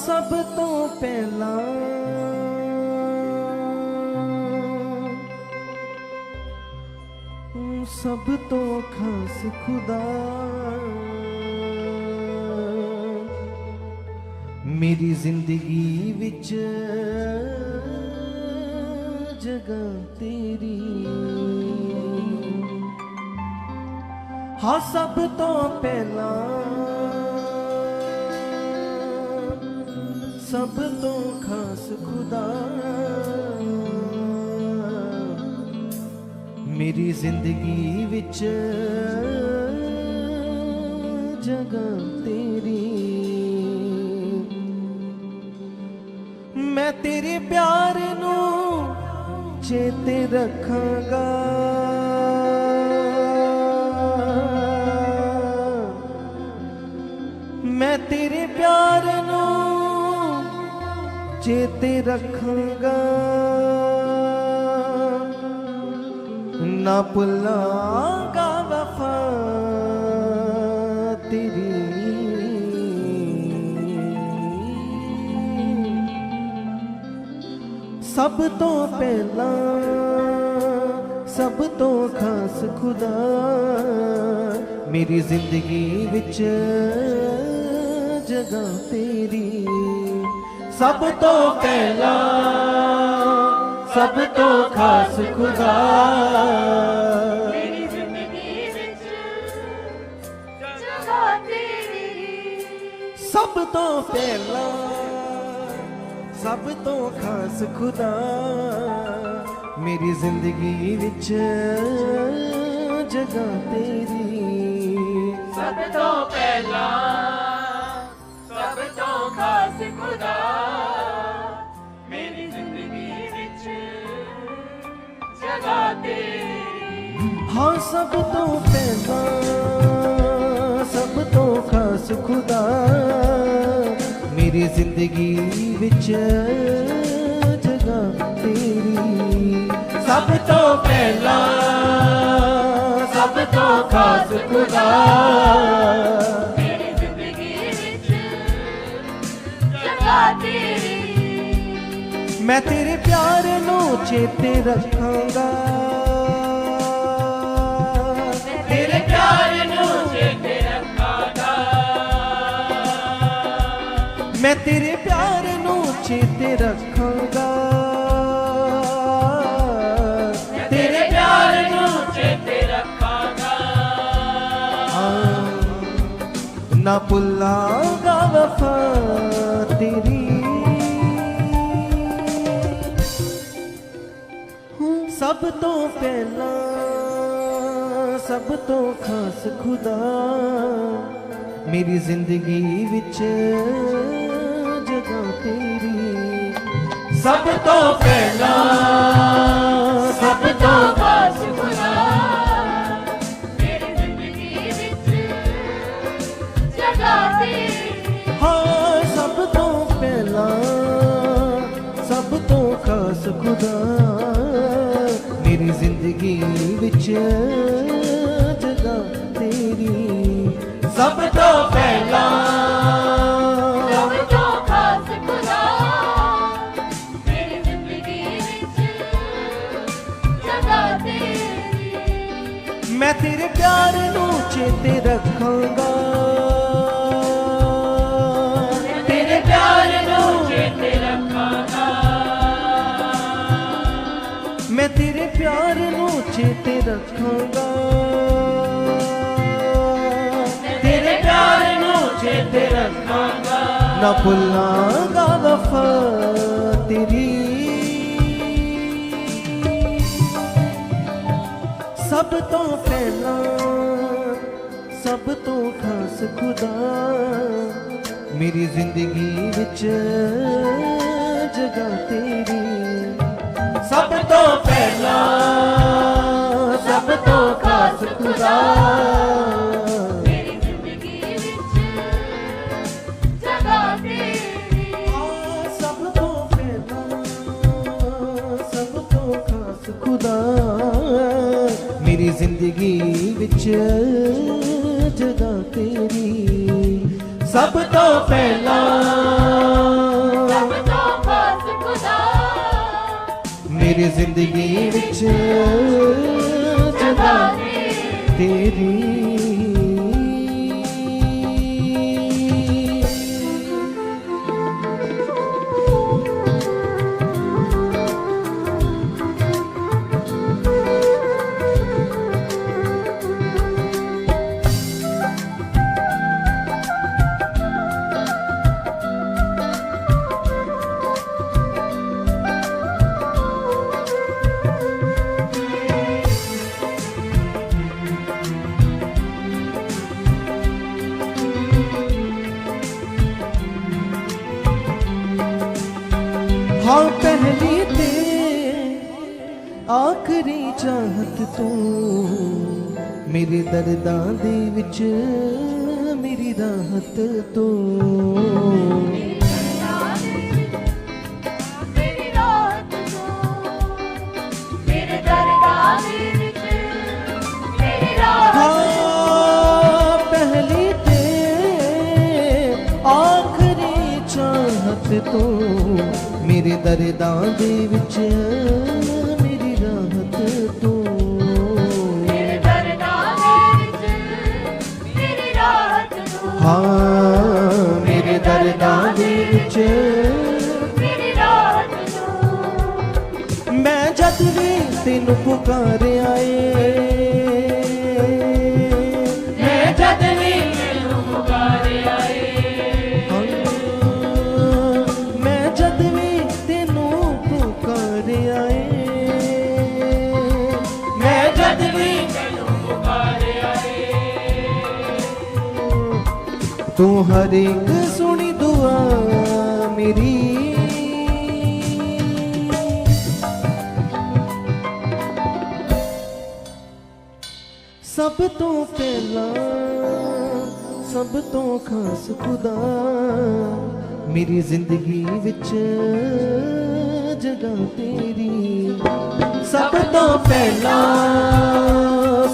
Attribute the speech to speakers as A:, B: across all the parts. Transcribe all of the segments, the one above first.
A: सब तो पहला सब तो खास खुदा मेरी जिंदगी विच जगह तेरी। हाँ सब तो पहला सब तो खास खुदा मेरी जिंदगी विच जगह तेरी। मैं तेरे प्यार नू चेते रखांगा मैं तेरे प्यार नू चेते रखांगा ना भुलांगा वफा तेरी। सब तो पहला सब तो खास खुदा मेरी जिंदगी विच जगह तेरी। सब तो पहला सब तो खास खुदा
B: मेरी जिंदगी विच जगह तेरी।
A: सब तो पहला सब तो खास खुदा मेरी जिंदगी विच जगह तेरी।
B: सब तो पहला सब तो खास खुदा मेरी जिंदगी विच जगह तेरी।
A: हाँ सब तो पहला सब तो खास खुदा मेरी जिंदगी विच जगह तेरी। सब तो पहला सब तो खास खुदा
B: मेरी जिंदगी विच जगह तेरी।
A: मैं तेरे प्यार नू चेते रखांगा
B: तेरे प्यार नू चेते रखांगा
A: मैं तेरे प्यार नू चेते रखांगा
B: तेरे प्यार नू चेते रखांगा
A: ना भुलांगा वफा तेरी। सब तो पहला सब तो खास खुदा मेरी जिंदगी विच जगह तेरी। सब तो पहला सब तो
B: खास खुदा मेरी जिंदगी विच जगह तेरी।
A: हाँ सब तो पहला सब तो खास खुदा मेरी जिंदगी विच जगह तेरी। सब तो पहला
B: सब तो खास खुदा मेरी जिंदगी विच जगह तेरी।
A: मैं तेरे प्यार नू चेते रखांगा
B: तेरे प्यार नू चेते रखांगा
A: मैं तेरे प्यार नू चेते रखांगा
B: तेरे प्यार नू चेते रखांगा
A: ना भुलांगा वफा तेरी। सब तो पहला सब तो खास खुदा मेरी जिंदगी विच जगह तेरी। सब तो पहला सब तो खास खुदा
B: मेरी जिंदगी विच जगह तेरी।
A: सब तो पहला सब तो खास खुदा मेरी जिंदगी विच जगह तेरी। सब तो पहला
B: सब तो खास खुदा
A: मेरी जिंदगी विच जगह तेरी हाँ पहली ते आखरी चाहत तू मेरे दर्दां दे विच मेरी राहत तू
B: मेरी रात को मेरे दरगाह विच मेरी रात
A: हाँ पहली ते आखरी चाहत तू मेरे दर्दां दे विच मेरी राहत तू
B: मेरे दरगाह विच मेरी रात को
A: हाँ मेरे दर्दां दे विच
B: मेरी रात को
A: मैं जद भी तेनू पुकारिया
B: मैं जद भी तेनू पुकारिया
A: मैं जद भी तेनू पुकारिया मैं जद भी तू हर एक सुनी दुआ मेरी सब तो पहला सब तो खास खुदा मेरी जिंदगी विच जगह तेरी सब तो पहला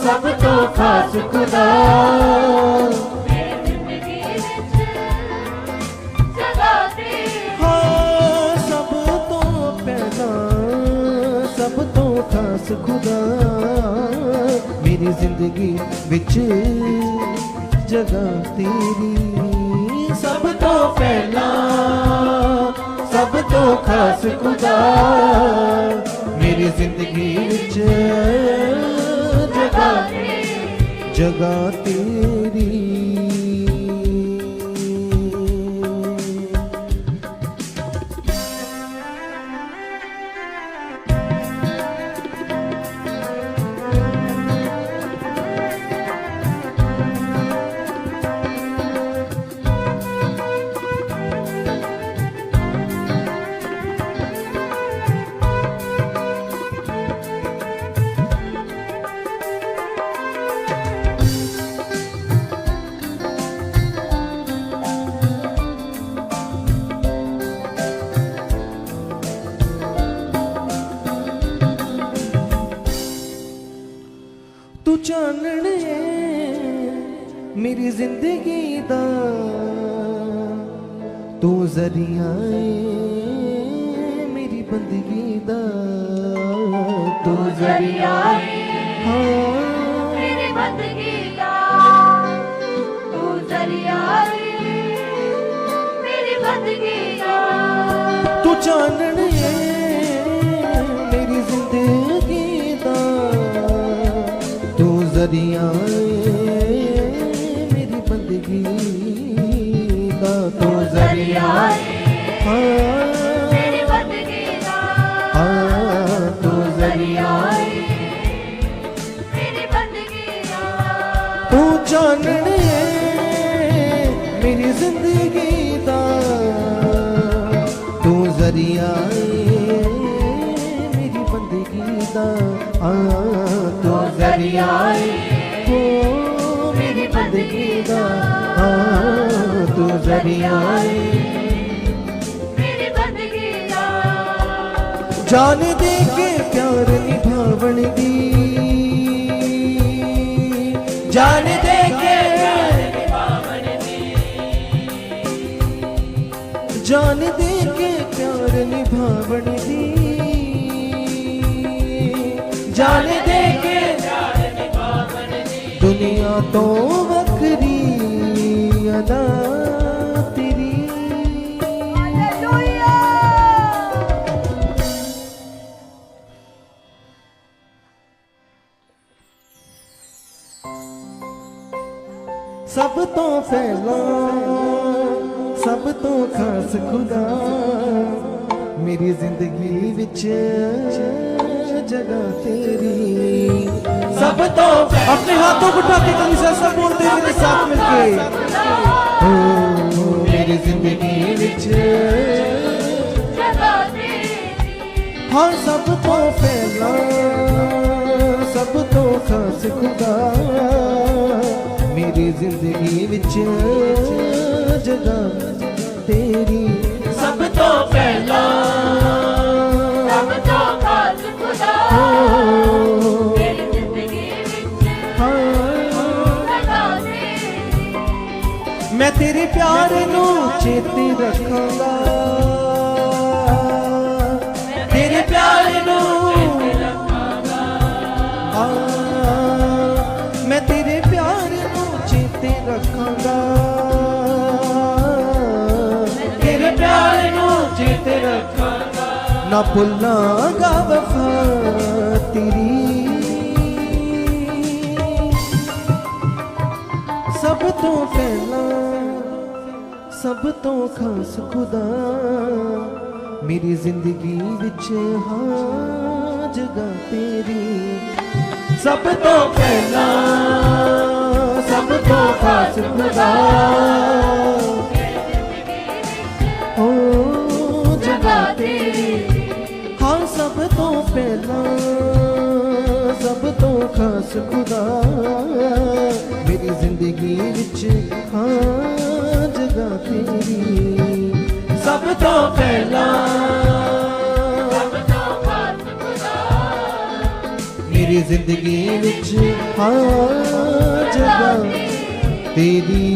A: सब तो खास खुदा
B: मेरी जिंदगी विच जगह तेरी
A: हाँ सब तो पहला सब तो खास खुदा मेरी जिंदगी विच जगह तेरी सब तो पहला सब तो खास खुदा मेरी जिंदगी विच जगह तेरी तू चानण मेरी जिंदगी दा तू जरिया मेरी बंदगी दा तू जरिया हाँ
B: मेरी बंदगी का तू जरिया मेरी बंदगी का
A: तू चानण मेरी जिंदगी दा तू जरिया मेरी बंदगी दा तू जरिया हाँ
B: मेरी बंदगी का
A: हाँ तू जरिया
B: मेरी बंदगी का
A: तू चानण मेरी जिंदगी दा तू जरिया मेरी बंदगी दा हाँ तू जरिया हो मेरी बंदगी दा हाँ तू जरिया
B: मेरी बंदगी का
A: जान दे के प्यार निभावन दी जान दे के निभावण दी जान दे के दुनिया तो वखरी अदा तेरी। सब तो पहला सब तो खास खुदा मेरी जिंदगी विच जगह तेरी। सब तो अपने हाथों को उठा के कलीसिया सब बोलते हैं मेरे साथ मिलके, ओ मेरी जिंदगी विच
B: जगह तेरी।
A: हाँ सब तो पहला सब तो खास खुदा मेरी जिंदगी विच जगह तेरी। सब तो पहला
B: सब तो खास खुदा
A: हो
B: मेरी जिंदगी विच जगह तेरी।
A: मैं तेरे प्यार नू चेते रखांगा, तेरे प्यार नू मैं तेरे प्यार नू चेते रखांगा, तेरे प्यार नू चेते रखांगा, ना भुलांगा वफा तेरी। सब तो पहला सब तो खास खुदा मेरी जिंदगी विच हाँ जगह तेरी। सब तो पहला सब तो खास खुदा हो जगह तेरी। हाँ सब तो पहला सब तो खास खुदा मेरी जिंदगी विच हाँ जगह तेरी। सब तो पहला
B: सब तो खास खुदा
A: मेरी जिंदगी विच हाँ जगह तेरी।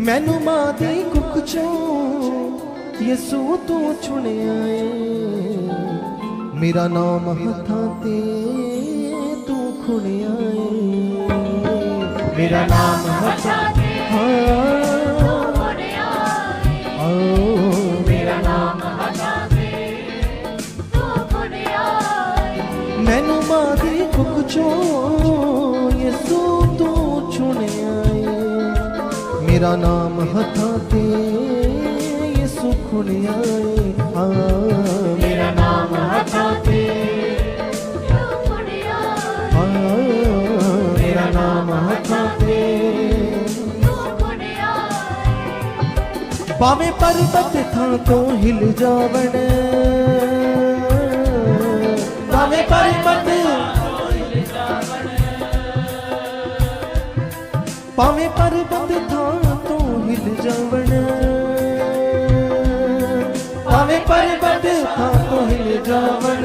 A: मैनू मां दी कुख चों यसू तू चुनिया है, मेरा नाम हथां ते तू खुनिया है, मेरा नाम हथां ते
B: मेरा नाम हटा दे तू खुनिया।
A: मैनू मां दी कुख चों यसू तू चुनिया है, मेरा नाम हथां ते यसू खुनिया है। हाँ मेरा नाम हथां ते
B: खुनिया
A: हाँ मेरा नाम हथां ते।
B: खुनिया
A: भावें पर्वत थां तो हिल जावण, भावें पर्वत भावें पर्वत थां तो हिल जावण, भावें पर्वत थां तो हिल जावण,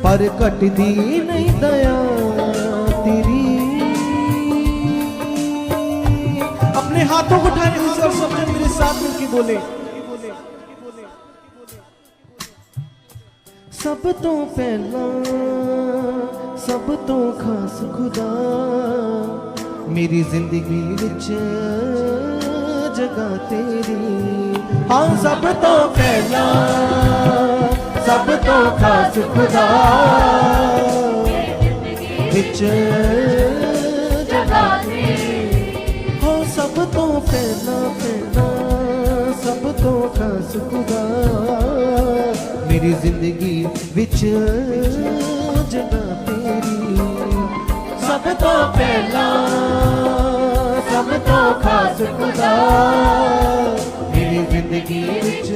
A: पर घटदी नहीं दया तेरी। अपने हाथों को उठाने की सब जन मेरे साथ मिलके बोले, सब तो पहला सब तो खास खुदा मेरी जिंदगी विच जगह तेरी। हाँ सब तो पहला सब तो खास खुदा विच
B: जगह तेरी।
A: हाँ सब तो पहला पहला सब तो खास खुदा मेरी जिंदगी विच जगह तेरी। खास खुदा मेरी जिंदगी विच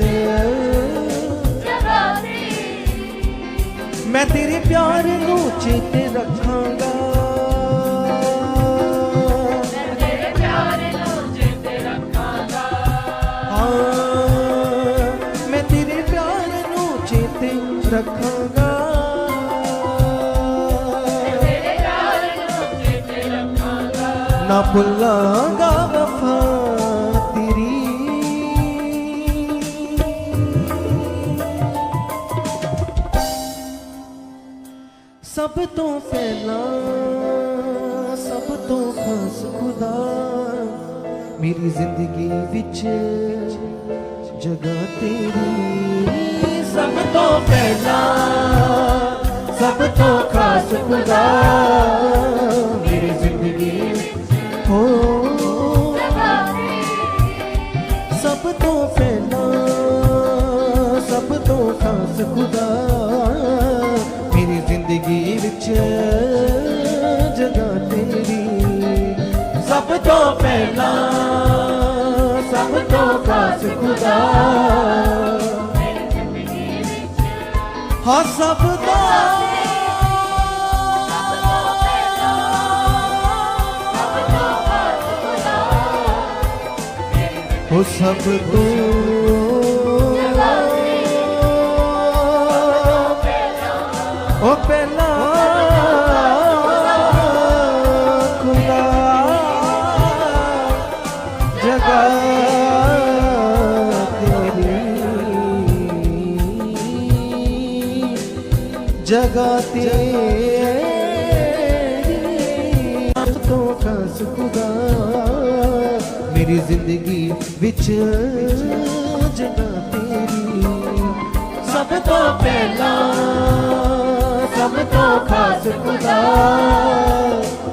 B: जगह तेरी
A: मैं तेरे प्यार नू चेते रखांगा
B: मैं तेरे प्यार नू चेते रखांगा
A: हाँ मैं तेरे प्यार नू चेते रखांगा
B: तेरे प्यार नू चेते रखांगा
A: ना भुलांगा वफा तेरी सब तो पहला सब तो खास खुदा मेरी जिंदगी विच जगह तेरी सब तो पहला सब तो खास खुदा मेरी जिंदगी हो
B: जगह तेरी
A: सब तो पहला सब तो खास खुदा मेरी जिंदगी विच जगह तेरी सब तो पहला सब तो खास खुदा
B: मेरी जिंदगी विच
A: हाँ सब तो हो सब तो ओ पहला खुदा जगह तेरी जगह तेरी सब तो खास खुदा मेरी जिंदगी विच जगह तेरी सब तो पहला सब तो खास खुदा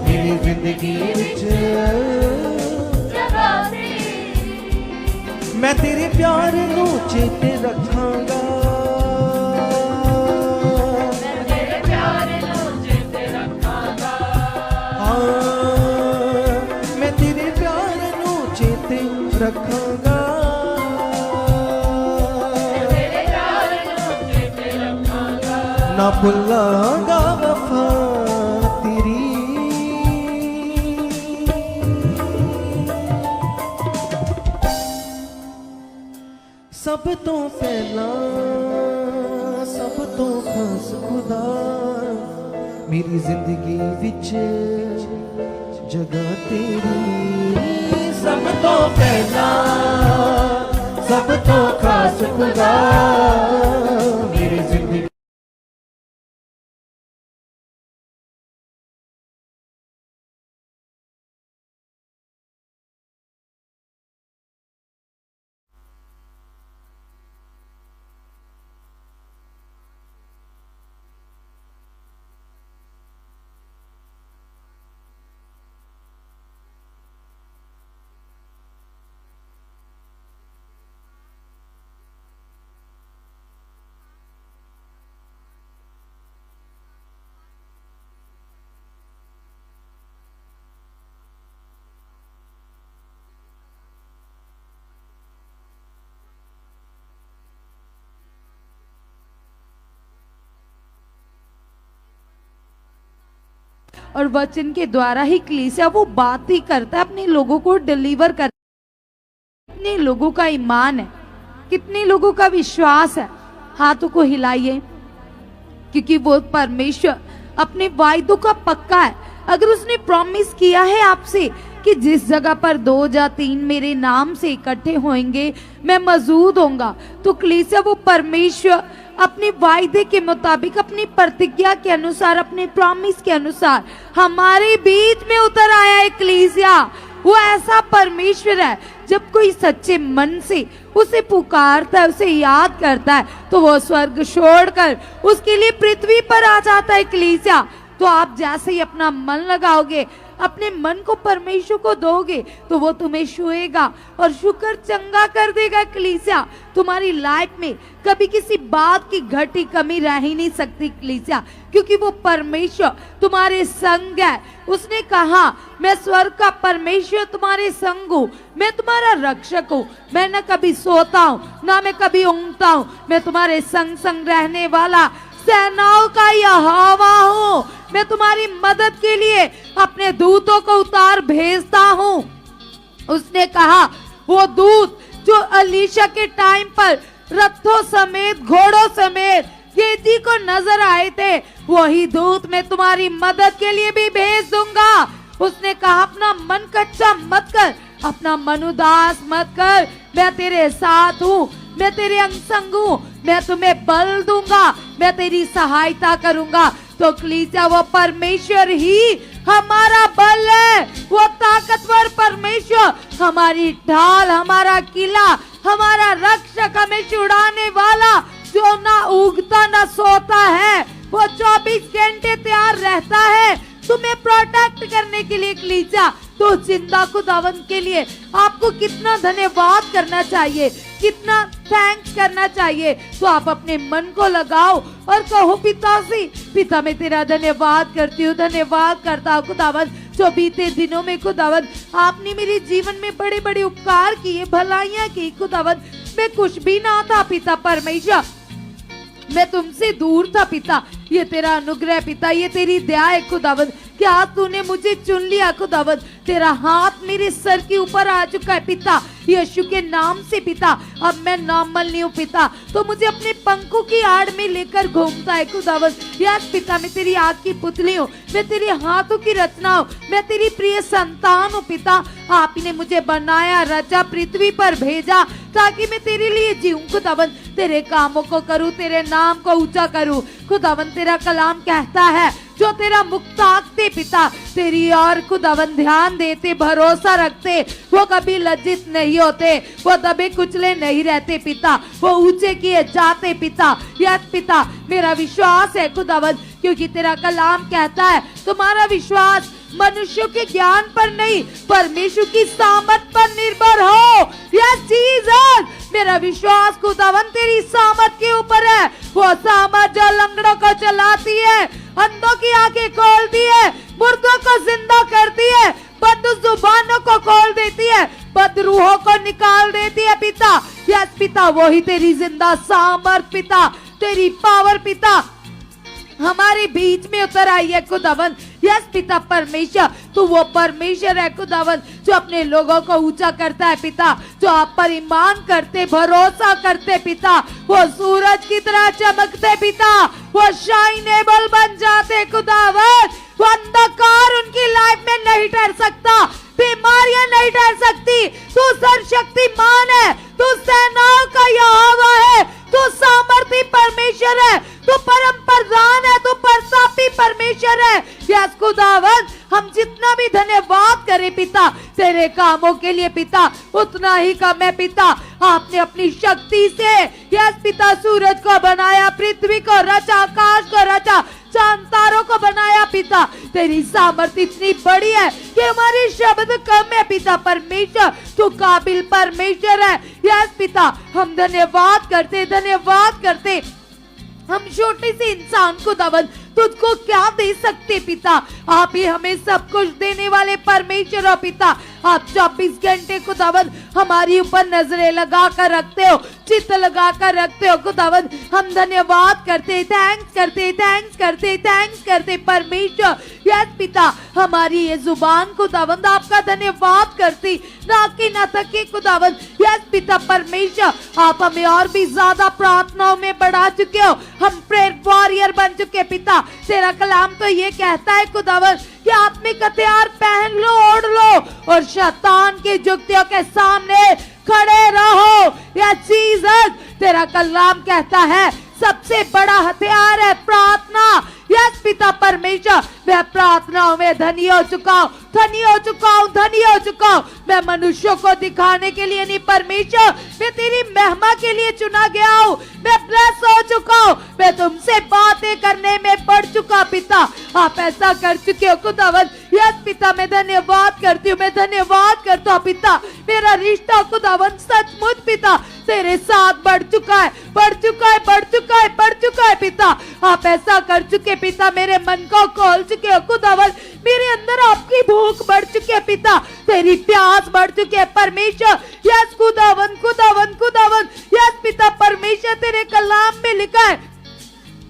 A: मेरी जिंदगी विच
B: जगह तेरी
A: मैं तेरे प्यार नू चेते रखांगा
B: मैं तेरे प्यार नू चेते रखांगा
A: हाँ मैं तेरे प्यार नू चेते रखांगा
B: तेरे प्यार नू चेते रखांगा
A: ना भुलांगा वफा तेरी सब तो पहला सब तो खास खुदा मेरी जिंदगी विच जगह तेरी सब तो पहला सब तो खास खुदा मेरी जिंदगी
C: और वचन के द्वारा ही कलीसिया वो बात ही करता है, अपने लोगों को डिलीवर कर। कितने लोगों का ईमान है, कितने लोगों का विश्वास है, हाथों को हिलाइए, क्योंकि वो परमेश्वर अपने वायदों का पक्का है। अगर उसने प्रॉमिस किया है आपसे कि जिस जगह पर 2 या 3 मेरे नाम से इकट्ठे होंगे मैं मौजूद होऊंगा, तो कलीसिया वो परमेश्वर अपने वायदे के मुताबिक, अपनी प्रतिज्ञा के अनुसार, अपने प्रॉमिस के अनुसार हमारे बीच में उतर आया है। कलीसिया वो ऐसा परमेश्वर है, जब कोई सच्चे मन से उसे पुकारता है, उसे याद करता है, तो वो स्वर्ग छोड़कर उसके लिए पृथ्वी पर आ जाता है। कलीसिया तो आप जैसे ही अपना मन लगाओगे, अपने मन को परमेश्वर को दोगे तो वो तुम्हें छुएगा और छूकर चंगा कर देगा। कलीसिया, तुम्हारी लाइफ में कभी किसी बात की घटी कमी रह ही नहीं सकती कलीसिया, क्योंकि वो परमेश्वर तुम्हारे संग है। उसने कहा, मैं स्वर्ग का परमेश्वर तुम्हारे संग हूँ, मैं तुम्हारा रक्षक हूँ, मैं न कभी सोता हूँ ना मैं कभी ऊँघता हूँ, मैं तुम्हारे संग संग रहने वाला सेनाओं का यहोवा हूँ। मैं तुम्हारी मदद के लिए अपने दूतों को उतार भेजता हूँ। उसने कहा, वो दूत जो अलीशा के टाइम पर रथों समेत घोड़ों समेत गेजी को नजर आए थे, वही दूत मैं तुम्हारी मदद के लिए भी भेज दूंगा। उसने कहा, अपना मन कच्चा मत कर, अपना मन उदास मत कर, मैं तेरे साथ हूँ, मैं तेरे अंग संग हूँ, मैं तुम्हें बल दूंगा, मैं तेरी सहायता करूंगा। तो कलीसिया, वो परमेश्वर ही हमारा बल है, वो ताकतवर परमेश्वर हमारी ढाल, हमारा किला, हमारा रक्षक, हमें छुड़ाने वाला, जो ना उगता ना सोता है, वो 24 घंटे तैयार रहता है तुम्हें प्रोटेक्ट करने के लिए। कलीसिया, तो जिंदा खुदावंद के लिए आपको कितना धन्यवाद करना चाहिए, कितना थैंक्स करना चाहिए। तो आप अपने मन को लगाओ और कहो, पिता से, पिता मैं तेरा धन्यवाद करती हूँ, धन्यवाद करता हूँ खुदावंद, जो बीते दिनों में खुदावंद आपने मेरे जीवन में बड़े बड़े उपकार किए, भलाइयाँ की खुदावंद। मैं कुछ भी ना था पिता परमेश्वर, मैं तुमसे दूर था पिता, ये तेरा अनुग्रह पिता, ये तेरी दया है खुदावंद, कि आज तूने मुझे चुन लिया खुदावंद। तेरा हाथ मेरे सर के ऊपर आ चुका है पिता, यीशु के नाम से पिता। अब मैं नॉर्मल नहीं हूँ पिता, तो मुझे अपने पंखों की आड़ में लेकर घूमता है खुदावंद। यस पिता, मैं तेरी आग की पुतली हूँ, मैं तेरे हाथों की रचना हूँ, मैं तेरी प्रिय संतान हूँ पिता। आप ने मुझे बनाया, रचा, पृथ्वी पर भेजा ताकि मैं तेरे लिए जीऊं खुदावंद, तेरे कामों को करूं, तेरे नाम को ऊंचा करूं खुदावंद। तेरा कलाम कहता है, जो तेरा मुख ताकते पिता, तेरी और खुदावंद ध्यान देते, भरोसा रखते, वो कभी लज्जित नहीं होते, वो दबे कुचले नहीं रहते पिता, वो ऊंचे किए जाते पिता। यस पिता, मेरा विश्वास है खुदावंद, क्योंकि तेरा कलाम कहता है, तुम्हारा विश्वास मनुष्यों के ज्ञान पर नहीं, परमेश्वर की सामर्थ पर निर्भर हो। यस जीसस, मेरा विश्वास खुदावंद तेरी सामर्थ के ऊपर है, वो सामर्थ जो लंगड़ों को चलाती है, अंधों की आंखें खोलती है, मुर्दों को जिंदा करती है, बद जुबानों को खोल देती है, बद रूहों को निकाल देती है पिता। यस पिता, वही तेरी जिंदा सामर्थ पिता, तेरी पावर पिता हमारे बीच में उतर आई है खुदावंद। यस पिता परमेश्वर, तू वो परमेश्वर है खुदावंद, जो अपने लोगों को ऊंचा करता है पिता, जो आप पर ईमान करते, भरोसा करते पिता, वो सूरज की तरह चमकते पिता, वो शाइनेबल बन जाते खुदावंद। वो अंधकार उनकी लाइफ में नहीं ठहर सकता, बीमारियां नहीं ठहर सकती। तू सर्वशक्तिमान है, तू सेनाओं का यहोवा है, तू सामर्थी परमेश्वर है, तू परम प्रधान है, तू प्रतापी परमेश्वर है। यस खुदावंद, हम जितना भी धन्यवाद करें पिता तेरे कामों के लिए पिता, उतना ही कम है पिता। आपने अपनी शक्ति से यस पिता सूरज को बनाया, पृथ्वी को रचा, आकाश को रचा, चांद तारों को बनाया पिता। तेरी सामर्थ्य इतनी बड़ी है कि हमारे शब्द कम है पिता परमेश्वर, तू काबिल परमेश्वर है। यस पिता, हम धन्यवाद करते, धन्यवाद करते। हम छोटे से इंसान को दवन तुझको क्या दे सकते पिता, आप ही हमें सब कुछ देने वाले परमेश्वर हो पिता। आप 24 घंटे खुदावंद हमारी ऊपर नजरें लगा कर रखते हो, चित्त लगा कर रखते हो खुदावंद। हम धन्यवाद करते, थैंक्स करते, थैंक्स करते, थैंक्स करते परमेश्वर। यस पिता, हमारी ये जुबान खुदावंद आपका धन्यवाद करती, ना कि ना थके खुदावंद। यस पिता परमेश्वर, आप हमें और भी ज्यादा प्रार्थनाओं में बढ़ा चुके हो, हम प्रेयर वॉरियर बन चुके पिता। तेरा कलाम तो ये कहता है खुदावंद कि आत्मिक हथियार पहन लो, ओढ़ लो और शैतान की जुक्तियों के सामने खड़े रहो। या जीसस, तेरा कलाम कहता है सबसे बड़ा हथियार है प्रार्थना। यस पिता परमेश्वर, मैं प्रार्थनाओं में धनी हो चुका हूँ, धनी हो चुका हूँ, धनी हो चुका हूँ। मैं मनुष्यों को दिखाने के लिए नहीं परमेश्वर, मैं तेरी महिमा के लिए चुना गया हूँ। मैं ब्लेस हो चुका हूँ, मैं तुमसे बातें करने में बढ़ चुका पिता। आप ऐसा कर चुके हो खुदावन। यस पिता, मैं धन्यवाद करती हूँ, मैं धन्यवाद करता हूँ पिता। मेरा रिश्ता खुदावन सचमुच पिता तेरे साथ बढ़ चुका है, बढ़ चुका है, बढ़ चुका है, बढ़ चुका है पिता। आप ऐसा कर चुके पिता, मेरे मन को खोल चुके हो खुदावन। मेरे अंदर आपकी भूख बढ़ चुकी है पिता, तेरी प्यास बढ़ चुकी है परमेश्वर। यस खुदावन, खुदावन, खुदावन। यस पिता परमेश्वर, तेरे कलाम में लिखा है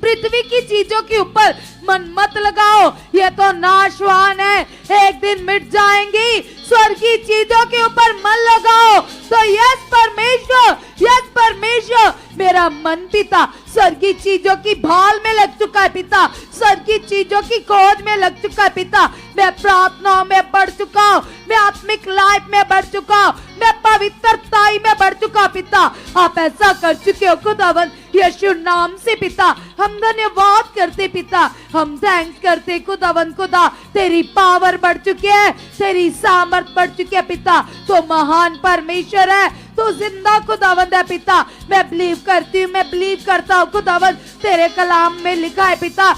C: पृथ्वी की चीजों के ऊपर मन मत लगाओ, ये तो नाशवान है, एक दिन मिट जाएंगी। स्वर्गीय चीजों के ऊपर मन लगाओ। तो यस परमेश्वर, यस परमेश्वर, मेरा मन पिता स्वर्गीय चीजों की भाल में लग चुका है पिता, स्वर्गीय चीजों की खोज में लग चुका है पिता। मैं प्रार्थनाओं में बढ़ चुका हूँ, मैं आत्मिक लाइफ में बढ़ चुका हूँ, मैं पवित्रताई में बढ़ चुका पिता। आप ऐसा कर चुके हो खुदावन, यीशु नाम से पिता हम धन्यवाद करते पिता, हम थैंक्स करते खुदावन। खुदा तेरी पावर बढ़ चुकी है, तेरी सामर्थ बढ़ चुकी है पिता। तो महान परमेश्वर है, तो जिंदा खुदावंद है पिता। मैं बिलीव करती हूँ, मैं बिलीव करता हूँ खुदावंद। तेरे कलाम में लिखा है पिता,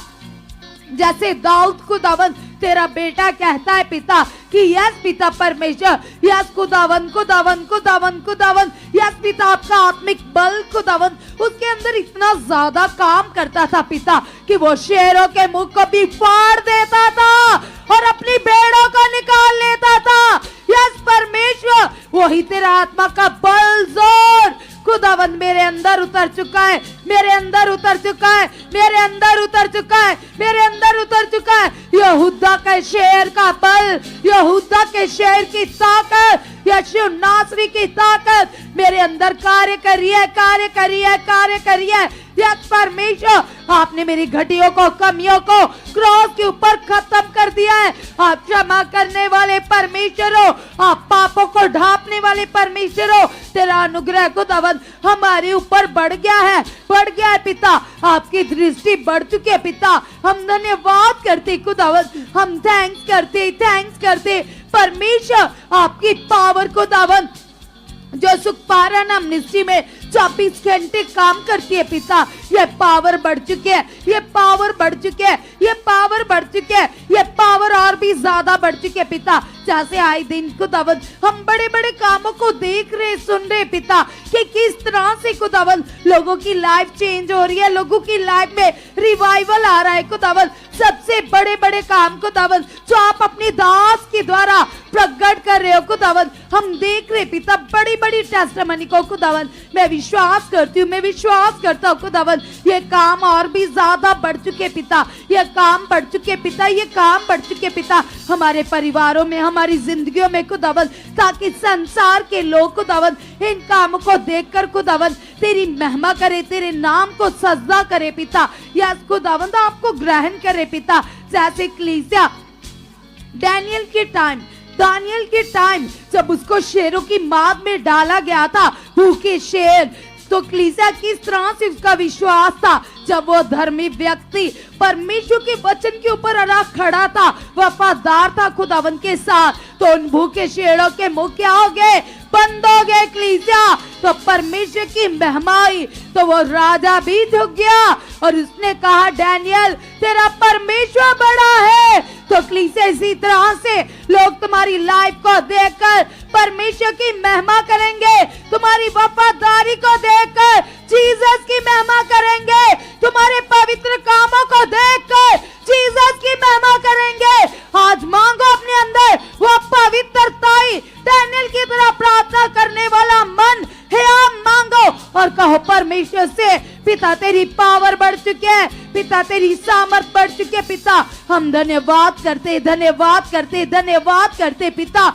C: जैसे दाऊद खुदावंद तेरा बेटा कहता है पिता कि यस पिता परमेश्वर, यस खुदावन, खुदावन, खुदावन, खुदावन। यस पिता, आपका आत्मिक बल खुदावन उसके अंदर इतना ज्यादा काम करता था पिता कि वो शेरों के मुंह को भी फाड़ देता था और अपनी भेड़ों को निकाल लेता था। यस परमेश्वर, वही तेरा आत्मा का बल, जोर खुदावन मेरे अंदर उतर चुका है, मेरे अंदर उतर चुका है, मेरे अंदर उतर चुका है, मेरे अंदर उतर चुका है। यहूदा के शेर का बल, यहूदा के शेर की ताकत, यीशु नासरी की ताकत मेरे अंदर कार्य कर रही है, कार्य कर रही है, कार्य कर रही है। यस परमेश्वर, आपने मेरी घटियों को, कमियों को क्रॉस के ऊपर खत्म कर दिया है। आप क्षमा करने वाले परमेश्वर हो, आप पापों को ढांपने वाले परमेश्वर हो। तेरा अनुग्रह खुदावन हमारे ऊपर बढ़ गया है, बढ़ गया है पिता। आपकी दृष्टि बढ़ चुकी है पिता। हम धन्यवाद करते खुदावन, हम थैंक्स करते, थैंक्स करते परमेश्वर। आपकी पावर खुदावन जो सुखपारण अमनिस्ट्री में 24 घंटे काम करती है पिता, ये पावर बढ़ चुकी है, ये पावर बढ़ चुकी है, ये पावर बढ़ चुकी है, ये पावर और भी ज्यादा बढ़ चुकी है पिता। जैसे आए दिन खुदावन हम बड़े बड़े कामों को देख रहे, सुन रहे पिता कि किस तरह से खुदावन लोगों की लाइफ चेंज हो रही है, लोगों की लाइफ में रिवाइवल आ रहा है खुदावन। सबसे बड़े बड़े काम खुदावन जो आप अपनी दास के द्वारा प्रकट कर रहे हो खुदावन, हम देख रहे पिता बड़ी बड़ी टेस्टिमनी को खुदावन। मैं विश्वास करती हूँ, मैं विश्वास करता हूँ खुदावन, ये काम और भी ज्यादा बढ़ चुके पिता, ये काम बढ़ चुके पिता, ये काम बढ़ चुके पिता हमारे परिवारों में, हमारी जिंदगियों में खुदावन, ताकि संसार के लोग खुदावन इन कामों को देखकर खुदावन तेरी महिमा करे, तेरे नाम को सजदा करे पिता। यस खुदावन, आपको ग्रहण करे पिता। जैसे कलीसिया दानियल के टाइम जब उसको शेरों की माद में डाला गया था, भूखे शेर, तो कलीसिया किस तरह से उसका विश्वास था जब वो धर्मी व्यक्ति परमेश्वर के वचन के ऊपर अड़ा खड़ा था, वफादार था खुदावन के साथ, तो उन भूखे शेरों के मुंह क्या हो गए? बंद हो गए कलीसिया। तो परमेश्वर की महिमा आई तो वो राजा भी झुक गया और उसने कहा डैनियल तेरा परमेश्वर बड़ा है। तो कलीसिया इसी तरह से लोग तुम्हारी लाइफ को देखकर परमेश्वर की महिमा करेंगे, तुम्हारी वफादारी को देखकर जीसस की महिमा करेंगे, तुम्हारे पवित्र कामों को देखकर जीसस की महिमा करेंगे। आज मांगो अपने अंदर वो पवित्रताई, डैनियल की तरह प्रार्थना करने वाला मन है, आप मांगो और कहो परमेश्वर से पिता तेरी पावर बढ़ चुकी है, पिता तेरी सामर्थ बढ़ चुकी है पिता। हम धन्यवाद करते, धन्यवाद करते, धन्यवाद करते पिता।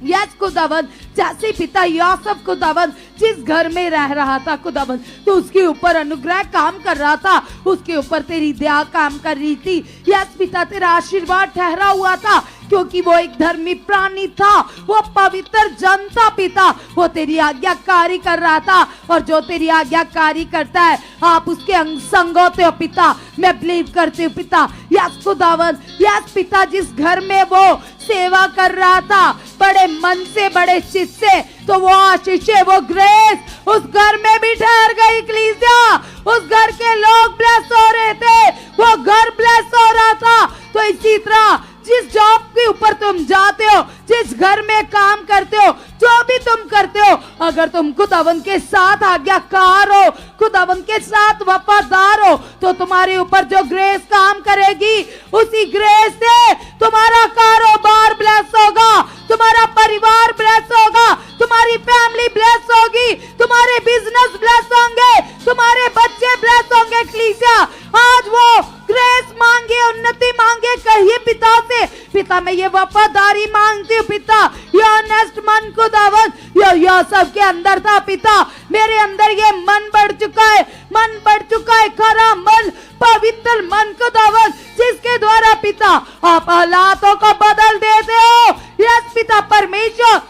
C: यस खुदावन, जैसे पिता यूसुफ खुदावन जिस घर में रह रहा था खुदावन, तो उसके ऊपर अनुग्रह काम कर रहा था, उसके ऊपर तेरी दया काम कर रही थी। यस पिता, तेरा आशीर्वाद ठहरा हुआ था, क्योंकि वो एक धर्मी प्राणी था, वो पवित्र जन था पिता, वो तेरी आज्ञाकारी कर रहा था। और जो तेरी आज्ञाकारी करता है आप उसके अंग संग होते हो पिता, मैं बिलीव करती हूँ पिता। यस खुदावन, यस पिता, जिस घर में वो सेवा कर रहा था बड़े मन से, बड़े चित से, तो वो आशीष, वो ग्रेस उस घर में भी ठहर गई कलीसिया। उस घर के लोग ब्लेस हो रहे थे, वो घर ब्लेस हो रहा था। तो इसी तरह जिस जॉब के ऊपर तुम जाते हो, जिस घर में काम करते हो, जो भी तुम करते हो, अगर तुम खुदावन के साथ आज्ञाकार हो, खुदावन के साथ वफादार हो, तो तुम्हारे ऊपर जो ग्रेस काम करेगी, उसी ग्रेस से तुम्हारा कारोबार ब्लेस होगा, तुम्हारा परिवार ब्लेस होगा, तुम्हारी फैमिली ब्लेस होगी, तुम्हारे बिजनेस ब्लेस होंगे, तुम्हारे बच्चे ब्लेस होंगे। कलीसिया आज वो ग्रेस मांगे, उन्नति मांगे, कहिए पिता से, पिता मैं ये वफादारी मांगती हूँ पिता, ये ऑनेस्ट मन खुदावन यो सबके अंदर था पिता, मेरे अंदर ये मन बढ़ चुका है, मन बढ़ चुका है, खरा मन, पवित्र मन खुदावन, जिसके द्वारा पिता आप हालातों को बदल देते हो। यस पिता परमेश्वर,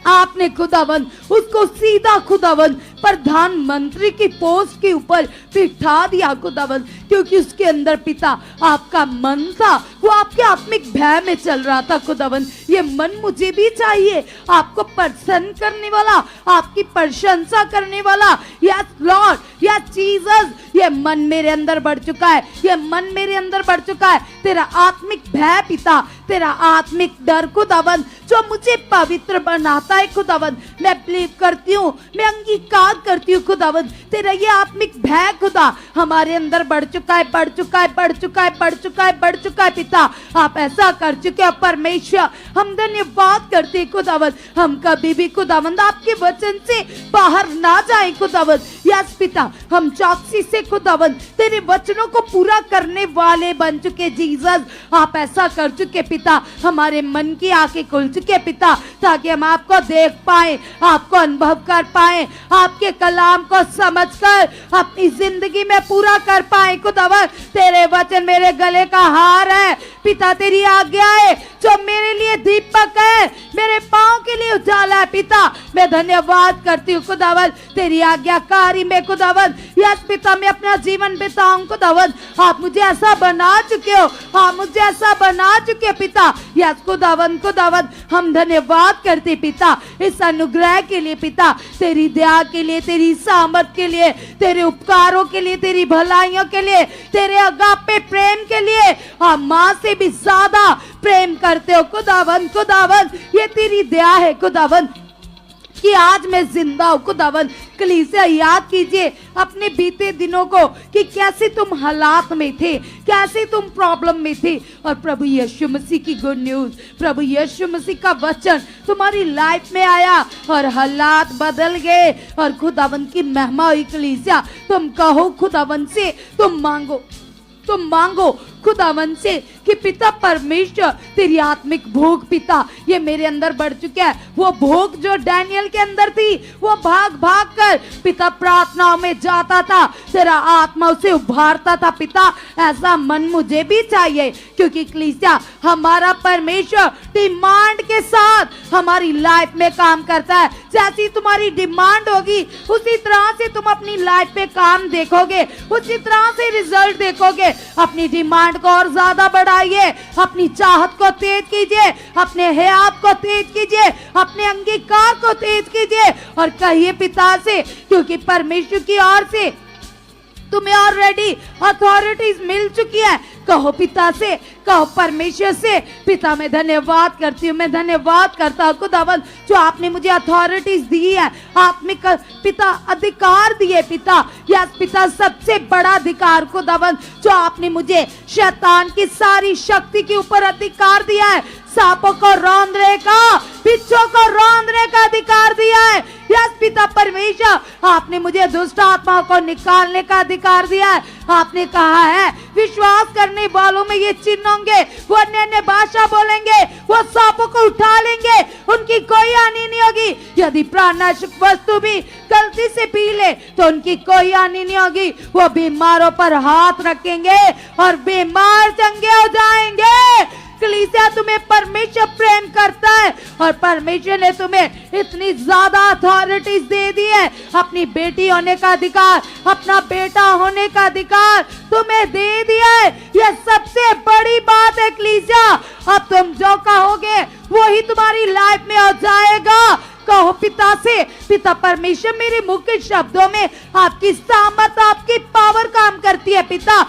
C: आपने खुदावन उसको सीधा खुदावन प्रधानमंत्री की पोस्ट के ऊपर बिठा दिया खुदावन, क्योंकि उसके अंदर पिता आपका मन था, वो आपके आत्मिक भय में चल रहा था खुदावन। ये मन मुझे भी चाहिए, आपको प्रसन्न करने वाला, आपकी प्रशंसा करने वाला। यस लॉर्ड, यस जीसस, ये मन मेरे अंदर बढ़ चुका है, ये मन मेरे अंदर बढ़ चुका है। तेरा आत्मिक भय पिता, तेरा आत्मिक डर खुदावन, जो मुझे पवित्र बनाता है खुदावन, मैं बिलीव करती हूँ, मैं अंगीकार करती हूँ खुदावन, तेरा ये आत्मिक भय खुदा हमारे अंदर बढ़ चुका है, बढ़ चुका है, बढ़ चुका है, बढ़ चुका है, बढ़ चुका है पिता। आप ऐसा कर चुके हो परमेश्वर, हम धन्यवाद करते हैं खुदावन। हम कभी भी खुदावन आपके वचन से बाहर ना जाए खुदावन। यस पिता, हम चौकसी से खुदावन तेरे वचनों को पूरा करने वाले बन चुके जीसस। आप ऐसा कर चुके पिता, हमारे मन की आंखें खुल चुके पिता, ताकि हम आपको देख पाए, आपको अनुभव कर पाए, आपके कलाम को समझकर अपनी जिंदगी में पूरा कर पाए खुदावन। तेरे वचन मेरे गले का हार है पिता, तेरी आज्ञा है जो मेरे लिए दीपक है, मेरे पांव के लिए उजाला है पिता। मैं धन्यवाद करती हूँ खुदावन तेरी आज्ञाकारी में खुदावन। यस पिता, मैं अपना जीवन बिताऊं खुदावन, आप मुझे ऐसा बना चुके हो, आप मुझे ऐसा बना चुके हो पिता। यस खुदावन, खुदावन हम धन्यवाद करते पिता इस अनुग्रह के लिए पिता, तेरी दया के लिए, तेरी सामर्थ के लिए, तेरे उपकारों के लिए, तेरी भलाइयों के लिए, तेरे अगापे प्रेम के लिए। आप माँ से भी ज्यादा प्रेम करते हो खुदावन। खुदावन ये तेरी दया है खुदावन कि आज मैं जिंदा हूँ खुदावन। कलीसिया याद कीजिए अपने बीते दिनों को कि कैसे तुम हालात में थे, कैसे तुम प्रॉब्लम में थे, और प्रभु यीशु मसीह की गुड न्यूज, प्रभु यीशु मसीह का वचन तुम्हारी लाइफ में आया और हालात बदल गए और खुदावन की महिमा हुई। कलीसिया तुम कहो खुदावन से, तुम मांगो खुदावन से कि पिता परमेश्वर तेरी आत्मिक भूख पिता ये मेरे अंदर बढ़ चुका है। वो भूख जो डैनियल के अंदर थी, वो भाग भाग कर पिता प्रार्थनाओं में जाता था, तेरा आत्मा उसे उभारता था पिता। ऐसा मन मुझे भी चाहिए, क्योंकि कलीसिया हमारा परमेश्वर डिमांड के साथ हमारी लाइफ में काम करता है। जैसी तुम्हारी डिमांड होगी उसी तरह से तुम अपनी लाइफ में काम देखोगे, उसी तरह से रिजल्ट देखोगे। अपनी डिमांड को और ज्यादा बढ़ाइए, अपनी चाहत को तेज कीजिए, अपने हयात को तेज कीजिए, अपने अंगीकार को तेज कीजिए और कहिए पिता से, क्योंकि परमेश्वर की ओर से तुम्हें ऑलरेडी अथॉरिटीज मिल चुकी है। कहो पिता से, कहो परमेश्वर से, पिता मैं धन्यवाद करती हूँ, मैं धन्यवाद करता हूँ खुदावन जो आपने मुझे अथॉरिटीज दी है, आत्मिक पिता अधिकार दिए पिता। यस पिता, सबसे बड़ा अधिकार खुदावन जो आपने मुझे शैतान की सारी शक्ति के ऊपर अधिकार दिया है, सांपों को रौंदने का, बिच्छों को रौंदने का अधिकार दिया है। यस पिता परमेश्वर, आपने मुझे दुष्ट आत्माओं को निकालने का अधिकार दिया है। आपने कहा है विश्वास करने वालों में ये चिन्ह होंगे, वो अन्य अन्य भाषा बोलेंगे, वो सांपों को उठा लेंगे, उनकी कोई हानि नहीं होगी। यदि प्राणनाशक वस्तु भी गलती से पी ले तो उनकी कोई हानि नहीं होगी। वो बीमारों पर हाथ रखेंगे और बीमार चंगे हो जाएंगे। कलीसिया, तुम्हें परमेश्वर प्रेम करता है और परमेश्वर ने तुम्हें इतनी ज्यादा अथॉरिटीज दे दी है। अपनी बेटी होने का अधिकार, अपना बेटा होने का अधिकार तुम्हें दे दिया है। यह सबसे बड़ी बात है कलीसिया। अब तुम जो कहोगे वही तुम्हारी लाइफ में हो जाएगा। कहो पिता से, पिता परमेश्वर, मेरे मुख के शब्दों में आपकी सामर्थ, आपकी पावर काम करती है। पिता,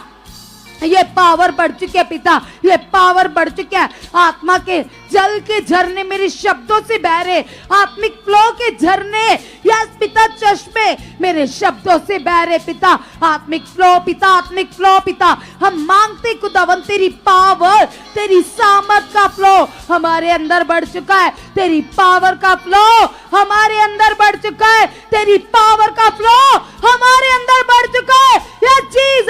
C: ये पावर बढ़ चुके है पिता, ये पावर बढ़ चुके है। आत्मा के जल के झरने मेरे शब्दों से बह रहे, आत्मिक फ्लो के झरने, यस पिता, चश्मे मेरे शब्दों से बह रहे पिता। आत्मिक फ्लो पिता, आत्मिक फ्लो पिता। हम मांगते खुदावन तेरी पावर, तेरी सामर्थ का फ्लो हमारे अंदर बढ़ चुका है। तेरी पावर का फ्लो हमारे अंदर बढ़ चुका है। तेरी पावर का फ्लो हमारे अंदर बढ़ चुका है। यह चीज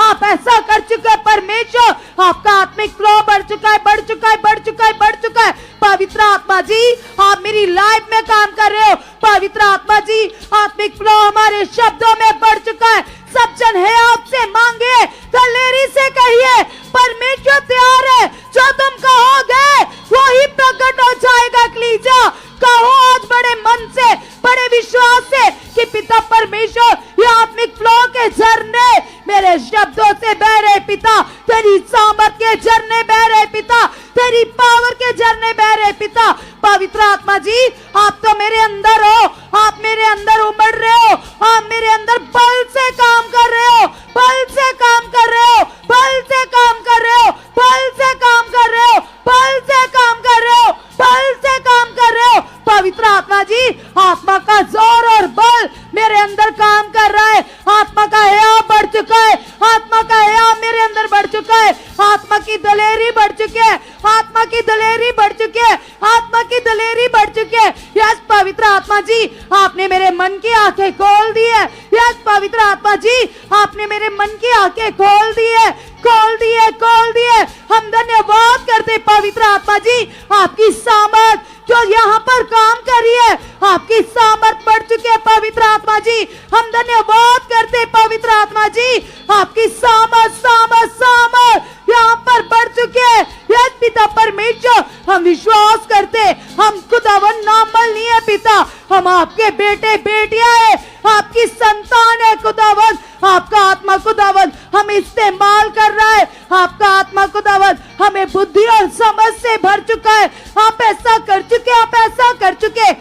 C: आप ऐसा कर चुके हैं परमेश्वर, आपका आत्मिक फ्लो बढ़ चुका है, बढ़ चुका है, बढ़ चुका है, बढ़ चुका है। पवित्र आत्मा जी, आप मेरी लाइफ में काम कर रहे हो। पवित्र आत्मा जी, आत्मिक फ्लो हमारे शब्दों में बढ़ चुका है। सब जन है आपसे मांगे, दलेरी से कहिए, परमेश्वर तैयार है। जो तुम कहोगे वही प्रकट हो जाएगा। कलीसिया, कहो आज बड़े मन से, बड़े विश्वास से कि पिता परमेश्वर, ये आत्मिक फ्लो के झरने मेरे शब्दों से बह रहे पिता। तेरी सामर्थ के झरने बह रहे पिता, तेरी पावर के झरने बह रहे पिता। पवित्र आत्मा जी, आप तो मेरे अंदर हो, आप मेरे अंदर उमड़ रहे हो, आप मेरे अंदर बल से काम कर रहे हो, बल से काम कर रहे हो, बल से काम कर रहे हो, बल से काम कर रहे हो, बल से काम कर रहे हो, बल से काम कर रहे हो। पवित्र आत्मा जी, आत्मा का जोर और बल मेरे अंदर काम कर रहा है। आत्मा का हया बढ़ चुका है, आत्मा का हया मेरे अंदर बढ़ चुका है। आत्मा की दलेरी बढ़ चुकी है, आत्मा की दलेरी बढ़ चुकी है, आत्मा की दलेरी बढ़ चुकी है। यस पवित्र आत्मा जी, आपने मेरे मन की आंखें खोल दी है। यस पवित्र आत्मा जी, आपने मेरे मन की आंखें खोल दी है, खोल दी है, खोल दी है। हम धन्यवाद करते पवित्र आत्मा जी, आपकी सामर्थ जो यहाँ पर काम कर रही है, आपकी सामर्थ बढ़ चुकी है पवित्र आत्मा जी। हम धन्यवाद करते पवित्र आत्मा जी, आपकी सामर्थ, सामर्थ, सामर्थ यहाँ पर बढ़ चुकी है। यस पिता परमेश्वर, हम विश्वास करते, हम खुदावन नामल नहीं है पिता, हम आपके बेटे बेटियां हैं, आपकी संतान है खुदावन। आपका आत्मा खुदावन हमें इस्तेमाल कर रहा है, आपका आत्मा खुदावन हमें बुद्धि और समझ से भर चुका है। आप ऐसा कर चुके, आप ऐसा कर चुके।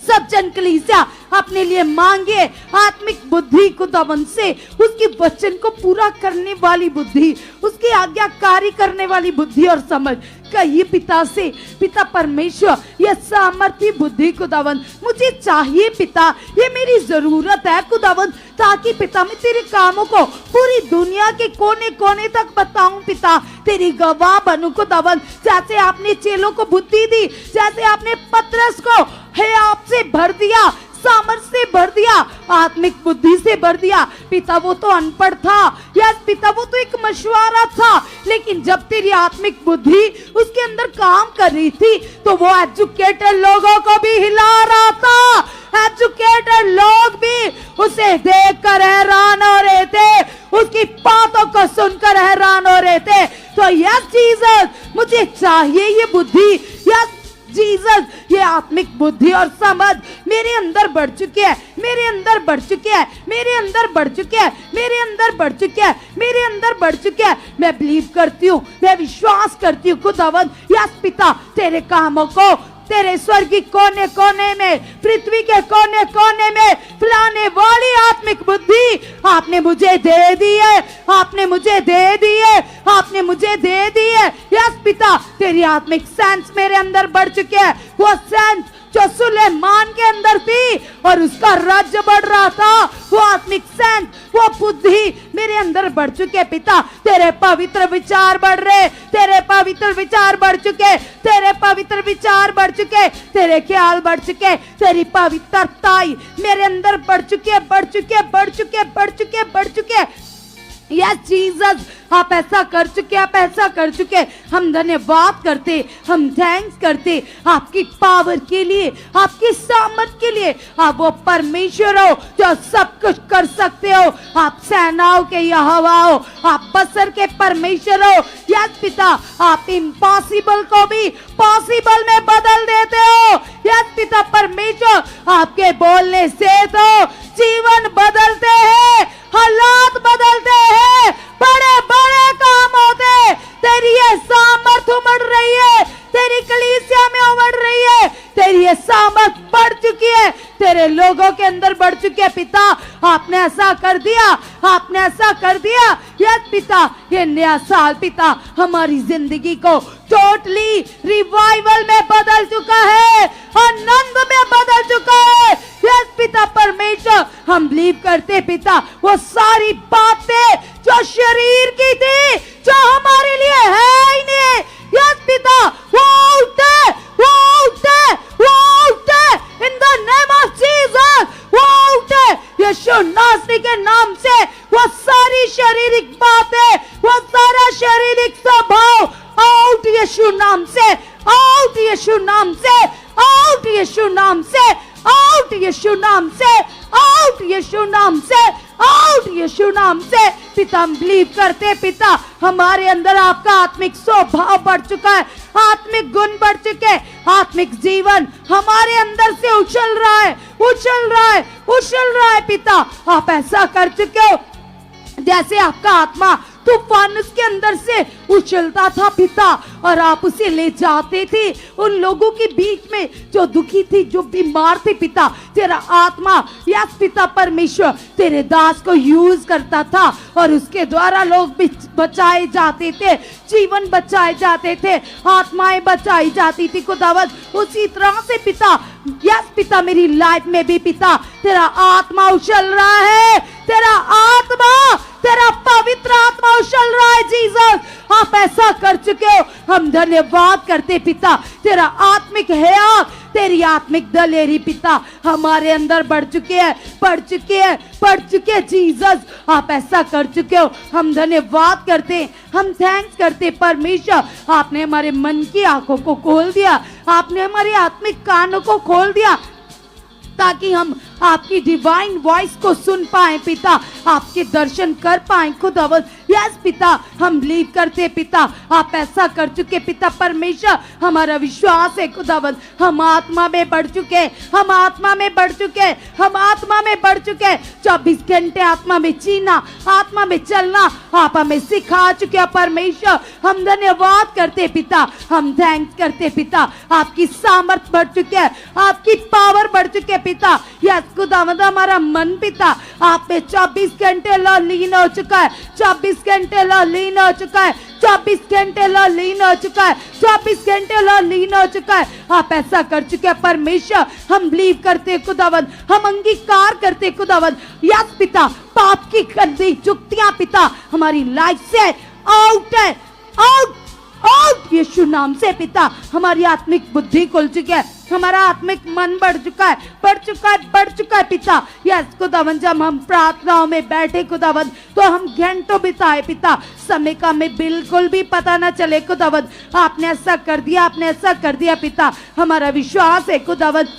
C: सब जन कलीसिया अपने लिए मांगे आत्मिक बुद्धि खुदावन से, उसकी वचन को पूरा करने वाली बुद्धि, उसकी आज्ञाकारी करने वाली बुद्धि और समझ। कहिए पिता से, पिता परमेश्वर, यह सामर्थ्य बुद्धि खुदावन मुझे चाहिए पिता, ये मेरी जरूरत है खुदावन, ताकि पिता मैं तेरे कामों को पूरी दुनिया के कोने कोने तक बताऊं पिता, तेरी गवाह बनूं खुदावन। जैसे आपने चेलों को बुद्धि दी, जैसे आपने पतरस को है आपसे भर दिया, सामर्थ से भर दिया, आत्मिक बुद्धि से भर दिया। पिता वो तो अनपढ़ था, यस पिता वो तो एक मशवरा था, लेकिन जब तेरी आत्मिक बुद्धि उसके अंदर काम कर रही थी तो वो एजुकेटेड लोगों को भी हिला रहा था। एजुकेटेड लोग भी उसे देखकर हैरान हो रहे थे, उसकी बातों को सुनकर हैरान हो रहे थे। तो यस जीसस, मुझे चाहिए ये बुद्धि, यस जीसस, ये आत्मिक बुद्धि और समझ मेरे अंदर बढ़ चुकी है, मेरे अंदर बढ़ चुकी है, मेरे अंदर बढ़ चुकी है, मेरे अंदर बढ़ चुकी है, मेरे अंदर बढ़ चुकी है। मैं बिलीव करती हूँ, मैं विश्वास करती हूँ खुदावन, यस पिता, तेरे कामों को तेरे स्वर्ग की कोने कोने में, पृथ्वी के कोने कोने में फैलाने वाली आत्मिक बुद्धि आपने मुझे दे दी है, आपने मुझे दे दी है, आपने मुझे दे दी है। यस पिता, तेरी आत्मिक सेंस मेरे अंदर बढ़ चुके हैं, वो सेंस जो सुलेमान के अंदर थी और उसका राज्य बढ़ रहा था, वो आत्मिक सेंस, वो बुद्धि मेरे मेरे अंदर बढ़ चुके पिता। तेरे पवित्र विचार बढ़ रहे, तेरे पवित्र विचार बढ़ चुके, तेरे पवित्र विचार बढ़ चुके, तेरे ख्याल बढ़ चुके, तेरी पवित्रताई मेरे अंदर बढ़ चुके, बढ़ चुके, बढ़ चुके, बढ़ चुके, बढ़ चुके। यस जीसस, आप ऐसा कर चुके, आप ऐसा कर चुके। हम धन्यवाद करते, हम थैंक्स करते आपकी पावर के लिए, आपकी सामर्थ के लिए। आप वो परमेश्वर हो जो सब कुछ कर सकते हो। आप सेनाओं के यहोवा हो, आप बसर के परमेश्वर हो। यस पिता, आप इम्पॉसिबल को भी पॉसिबल में बदल देते हो। यस पिता परमेश्वर, आपके बोलने से तो जीवन बदलते हैं, हालात बदलते हैं, बड़े बड़े काम होते। तेरी ये सामर्थ उमड़ रही है, तेरी कलीसिया में उमड़ रही है, तेरी ये सामर्थ बढ़ चुकी है, तेरे लोगों के अंदर बढ़ चुकी है पिता। आपने ऐसा कर दिया, आपने ऐसा कर दिया। यस पिता, ये नया साल पिता हमारी जिंदगी को टोटली रिवाइवल में बदल चुका है, आनंद में बदल चुका है। यस पिता परमेश्वर, हम बिलीव करते पिता वो सारी बातें जो शरीर की थी, जो हमारे लिए है ही नहीं। यस पिता, वो उठे, वो उठे, वो उठे in the name of Jesus, वो उठे यीशु नासरी के नाम से। वो सारी शारीरिक बातें, वो सारा शारीरिक स्वभाव आउट यीशु नाम से, आउट यीशु नाम से, आउट यीशु नाम से, आउट यीशु नाम से, आउट यीशु नाम से, आउट यीशु नाम से। पिता हम बिलीव करते पिता, हमारे अंदर आपका आत्मिक स्वभाव बढ़ चुका है, आत्मिक गुण बढ़ चुके, आत्मिक जीवन हमारे अंदर से उछल रहा है, उछल रहा है, उछल रहा है पिता। आप ऐसा कर चुके हो जैसे आपका आत्मा तूफान उसके अंदर से उछलता था पिता, और आप उसे ले जाते थे उन लोगों के बीच में जो दुखी थी, जो बीमार थे पिता। तेरा आत्मा यस पिता परमेश्वर तेरे दास को यूज करता था, और उसके द्वारा लोग बचाए जाते थे, जीवन बचाए जाते थे, आत्माएं बचाई जाती थी खुदावंद। उसी तरह से पिता यस पिता मेरी लाइफ में भी पिता तेरा आत्मा उछल रहा है, तेरा आत्मा, तेरा पवित्र आत्मा उछल रहा है जीसस। आप ऐसा कर चुके हो, हम धन्यवाद करते पिता। तेरा आत्मिक हयात, तेरी आत्मिक दलेरी पिता हमारे अंदर बढ़ चुके हैं, बढ़ चुके हैं, बढ़ चुके जीसस। आप ऐसा कर चुके हो, हम धन्यवाद करते, हम थैंक्स करते परमेश्वर। आपने हमारे मन की आंखों को खोल दिया, आपने हमारे आत्मिक कानों को खोल दिया, ताकि हम आपकी डिवाइन वॉइस को सुन पाए पिता, आपके दर्शन कर पाए खुदावंद। यस पिता, हम बिलीव करते पिता, आप ऐसा कर चुके पिता परमेश्वर। हमारा विश्वास है खुदावंद, हम आत्मा में बढ़ चुके, हम आत्मा में बढ़ चुके, हम आत्मा में बढ़ चुके। 24 घंटे आत्मा में जीना, आत्मा में चलना आप हमें सिखा चुके परमेश्वर। हम धन्यवाद करते पिता, हम थैंक्स करते पिता। आपकी सामर्थ बढ़ चुके, आपकी पावर बढ़ चुके पिता। यस खुदावंद, हमारा मन पिता आप पे 24 घंटे लीन हो चुका है, 24 घंटे लीन हो चुका है, 24 घंटे लीन हो चुका है, 24 घंटे लीन हो चुका है। आप ऐसा कर चुके हैं परमेश्वर, हम बिलीव करते खुदावंद, हम अंगीकार करते खुदावंद। यस पिता, पाप की गंदी जुक्तियां पिता हमारी लाइफ से आउट है, आउट आउट यीशु नाम से पिता। हमारी आत्मिक बुद्धि खुल चुकी है, हमारा आत्मिक मन बढ़ चुका है, बढ़ चुका है, बढ़ चुका है पिता। यस खुदावंद, जब हम प्रार्थनाओं में बैठे खुदावंद तो हम घंटों बिताए पिता, समय का हमें बिल्कुल भी पता ना चले खुदावंद। आपने ऐसा कर दिया, आपने ऐसा कर दिया पिता। हमारा विश्वास है खुदावंद,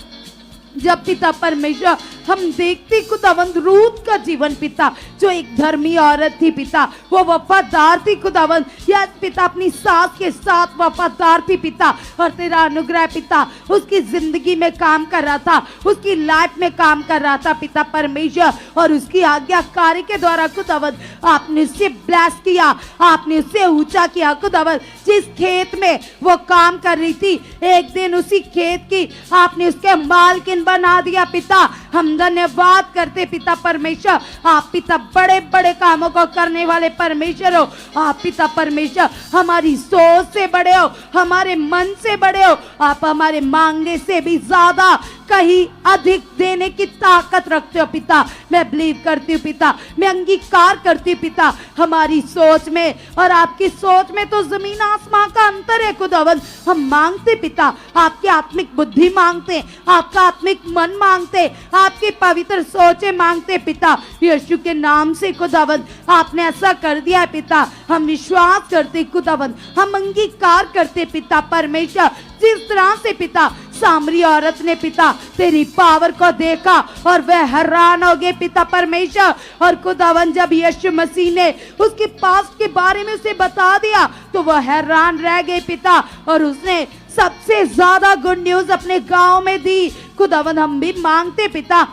C: जब पिता परमेश्वर हम देखते खुदावंद रूत का जीवन पिता, जो एक धर्मी औरत थी पिता, वो वफादार थी खुदावंद। यस पिता, अपनी सास के साथ वफादार थी पिता, और तेरा अनुग्रह पिता उसकी जिंदगी में काम कर रहा था, उसकी लाइफ में काम कर रहा था पिता परमेश्वर। और उसकी आज्ञाकारी के द्वारा खुदावंद आपने उसे ब्लेस किया, आपने उसे ऊंचा किया खुदावंद। जिस खेत में वो काम कर रही थी, एक दिन उसी खेत की आपने उसके मालकिन बना दिया पिता। हम धन्यवाद करते पिता परमेश्वर। आप पिता बड़े बड़े कामों को करने वाले परमेश्वर हो। आप पिता परमेश्वर हमारी सोच से बड़े हो, हमारे मन से बड़े हो। आप हमारे मांगने से भी ज्यादा कहीं अधिक देने की ताकत रखते हो पिता। मैं बिलीव करती हूँ पिता, मैं अंगीकार करती हूँ पिता, हमारी सोच में और आपकी सोच में तो जमीन आसमान का अंतर है खुदावन। हम मांगते पिता, आपकी आत्मिक बुद्धि मांगते, आपका आत्मिक मन मांगते, आपकी पवित्र सोचें मांगते पिता, यीशु के नाम से खुदावन। आपने ऐसा कर दिया है पिता, हम विश्वास करते खुदावन, हम अंगीकार करते पिता परमेश्वर। जिस तरह से पिता सामरी औरत ने पिता तेरी पावर को देखा और वह हैरान हो गए पिता परमेश्वर। और खुदावन जब यीशु मसीह ने उसके पास के बारे में उसे बता दिया तो वह हैरान रह गए पिता, और उसने सबसे ज्यादा गुड न्यूज अपने गांव में दी। खुदावन हम भी मांगते पिता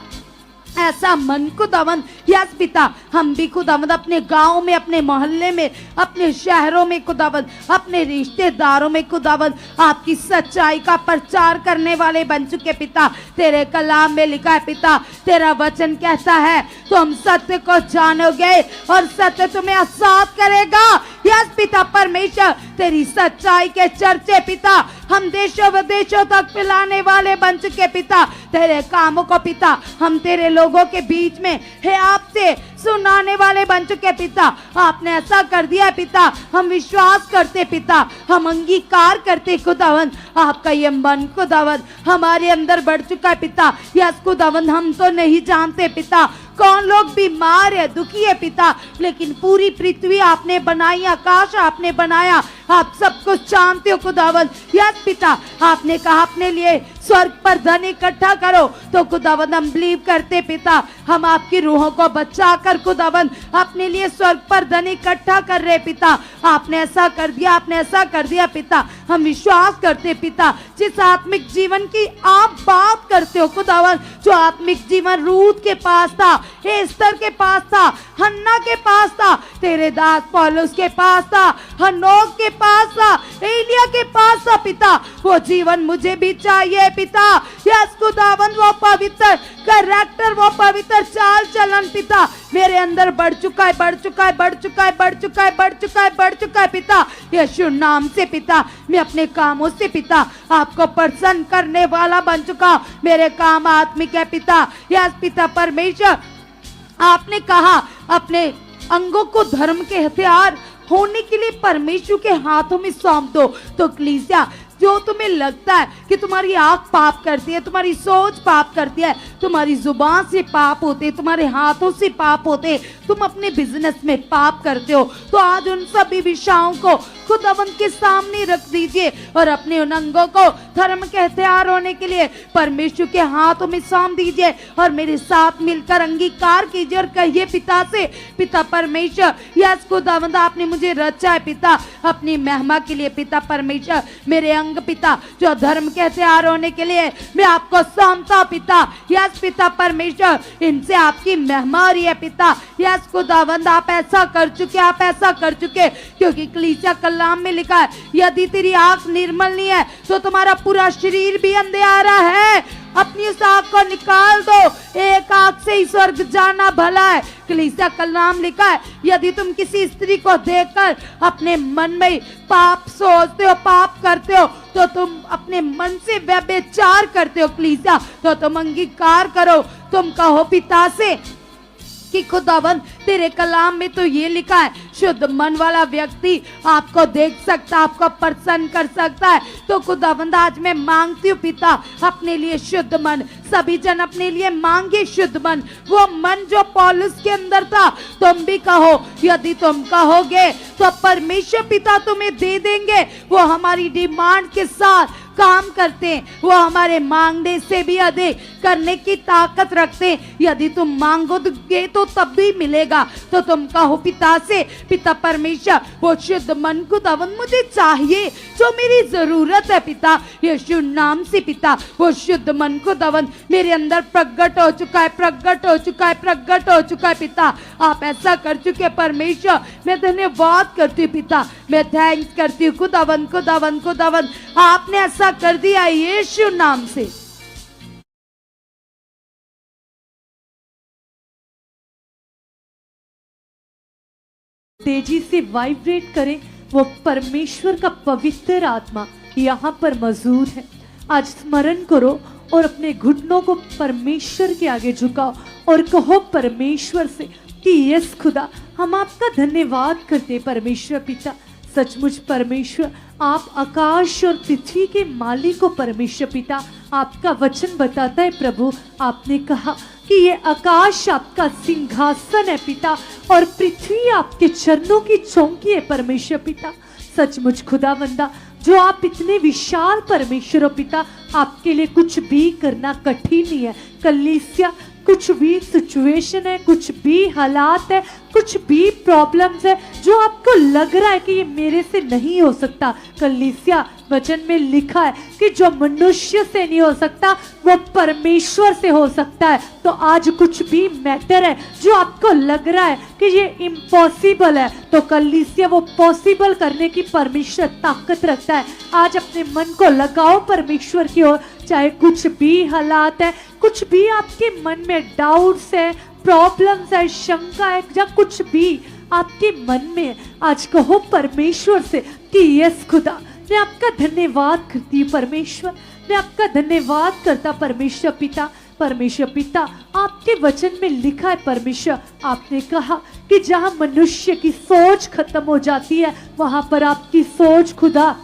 C: ऐसा मन खुदावन, यस पिता, हम भी खुदावन अपने गांव में, अपने मोहल्ले में, अपने शहरों में खुदावन, अपने रिश्तेदारों में खुदावन आपकी सच्चाई का प्रचार करने वाले बन चुके पिता। तेरे कलाम में लिखा है पिता, तेरा वचन कहता है तुम सत्य को जानोगे और सत्य तुम्हें आजाद करेगा। यस पिता परमेश्वर, तेरी सच्चाई के चर्चे पिता हम देशों विदेशों तक फैलाने वाले बन चुके पिता। तेरे कामों को पिता हम तेरे लोगों के बीच में है आपसे सुनाने वाले बन चुके पिता। आपने ऐसा कर दिया पिता, हम विश्वास करते पिता, हम अंगीकार करते खुदावन। आपका ये मन खुदावन हमारे अंदर बढ़ चुका है पिता। यस खुदावन, हम तो नहीं जानते पिता कौन लोग बीमार है, दुखी है पिता, लेकिन पूरी पृथ्वी आपने बनाई, आकाश आपने बनाया, आप सब कुछ जानते हो खुदावन। यस पिता, आपने कहा अपने लिए स्वर्ग पर धन इकट्ठा करो, तो खुदावन हम बिलीव करते पिता, हम आपकी रूहों को बचा कर खुदावन अपने लिए स्वर्ग पर धन इकट्ठा कर रहे पिता। आपने ऐसा कर दिया, आपने ऐसा कर दिया पिता, हम विश्वास करते पिता। जिस आत्मिक जीवन की आप बात करते हो खुदावन, जो आत्मिक जीवन रूत के पास था, एस्तर के पास था, हन्ना के पास था, तेरे दास पौलुस के पास था, हनोक के पास था, एलिया के पास था पिता, वो जीवन मुझे भी चाहिए पिता। यस खुदावन, वो पवित्र कैरेक्टर, वो पवित्र चाल चलन पिता मेरे अंदर बढ़ चुका है, बढ़ चुका है, बढ़ चुका है, बढ़ चुका है, बढ़ चुका है, बढ़ चुका है पिता। यीशु नाम से पिता, मैं अपने कामों से पिता आपको प्रसन्न करने वाला बन चुका। मेरे काम आत्मिक है पिता। यस पिता परमेश्वर, आपने कहा अपने अंगों को धर्म के हथियार होने के लिए परमेश्वर के हाथों में सौंप दो। तो कलीसिया, जो तुम्हें लगता है कि तुम्हारी आंख पाप करती है, तुम्हारी सोच पाप करती है, तुम्हारी जुबान से पाप होते, तुम्हारे हाथों से पाप होते, तुम अपने बिजनेस में पाप करते हो, तो आज उन सभी विषयों को खुदावन के सामने रख दीजिए और अपने उन अंगों को धर्म के हथियार होने के लिए परमेश्वर के हाथों में सौंप दीजिए और मेरे साथ मिलकर अंगीकार कीजिए और कहिए पिता से, पिता परमेश्वर, यस खुदावंद, आपने मुझे रचा है पिता अपनी महिमा के लिए पिता परमेश्वर। मेरे अंग पिता जो धर्म के हथियार होने के लिए मैं आपको सौंपता पिता। यस पिता परमेश्वर, इनसे आपकी महिमा हो रही है पिता। यस खुदावंद, आप ऐसा कर चुके, आप ऐसा कर चुके, क्योंकि कलीसिया कलाम में लिखा है, यदि तेरी आंख निर्मल नहीं है तो तुम्हारा पूरा शरीर भी अंधेरा है। अपनी उस आंख को निकाल दो, एक आंख से ही स्वर्ग जाना भला है। कलीसिया कलाम लिखा है, यदि तुम किसी स्त्री को देखकर अपने मन में पाप सोचते हो, पाप करते हो, तो तुम अपने मन से व्यभिचार करते हो कलीसिया। तो तुम अंगीकार करो, तुम कहो पिता से कि खुदावन तेरे कलाम में तो ये लिखा है, शुद्ध मन वाला व्यक्ति आपको देख सकता, आपको प्रसन्न कर सकता है। तो खुदावंद, आज मैं मांगती हूँ पिता अपने लिए शुद्ध मन। सभी जन अपने लिए मांगे शुद्ध मन, वो मन जो पौलुस के अंदर था। तुम भी कहो, यदि तुम कहोगे तो परमेश्वर पिता तुम्हें दे देंगे। वो हमारी डिमांड के साथ काम करते हैं, वो हमारे मांगने से भी अधिक करने की ताकत रखते हैं। यदि तुम मांगोगे तो तब भी मिलेगा। तो तुम कहो पिता से, पिता परमेश्वर, वो शुद्ध मन खुदावन मुझे चाहिए, जो मेरी जरूरत है पिता। यीशु नाम से पिता, वो शुद्ध मन खुदावन मेरे अंदर प्रकट हो चुका है, प्रकट हो चुका है, प्रकट हो चुका है पिता। आप ऐसा कर चुके परमेश्वर, मैं धन्यवाद करती हूँ पिता, मैं थैंक्स करती हूँ खुदावन, खुदावन, खुदावन, आपने ऐसा कर दिया यीशु नाम से।
D: तेजी से वाइब्रेट करे, वो परमेश्वर का पवित्र आत्मा यहाँ पर मौजूद है। आज स्मरण करो और अपने घुटनों को परमेश्वर के आगे झुकाओ और कहो परमेश्वर से कि यस खुदा, हम आपका धन्यवाद करते परमेश्वर पिता। सचमुच परमेश्वर, आप आकाश और पृथ्वी के मालिक हो परमेश्वर पिता। आपका वचन बताता है प्रभु, आपने कहा कि ये आकाश आपका सिंहासन है पिता और पृथ्वी आपके चरणों की चौकी है परमेश्वर पिता। सचमुच खुदावंदा, जो आप इतने विशाल परमेश्वर हो पिता, आपके लिए कुछ भी करना कठिन नहीं है। कलीसिया, कुछ भी सिचुएशन है, कुछ भी हालात है, कुछ भी प्रॉब्लम्स है जो आपको लग रहा है कि ये मेरे से नहीं हो सकता, कलीसिया वचन में लिखा है कि जो मनुष्य से नहीं हो सकता वो परमेश्वर से हो सकता है। तो आज कुछ भी मैटर है जो आपको लग रहा है कि ये इम्पॉसिबल है, तो कलीसिया वो पॉसिबल करने की परमेश्वर ताकत रखता है। आज अपने मन को लगाओ परमेश्वर की ओर, चाहे कुछ भी हालात है, कुछ भी आपके मन में डाउट्स है, प्रॉब्लम्स है, शंका है, या कुछ भी आपके मन में है, आज कहो परमेश्वर से कि यस खुदा, मैं आपका धन्यवाद करती हूँ परमेश्वर, मैं आपका धन्यवाद करता परमेश्वर पिता। परमेश्वर पिता, आपके वचन में लिखा है परमेश्वर, आपने कहा कि जहाँ मनुष्य की सोच खत्म हो जाती है वहां पर आपकी सोच खुदा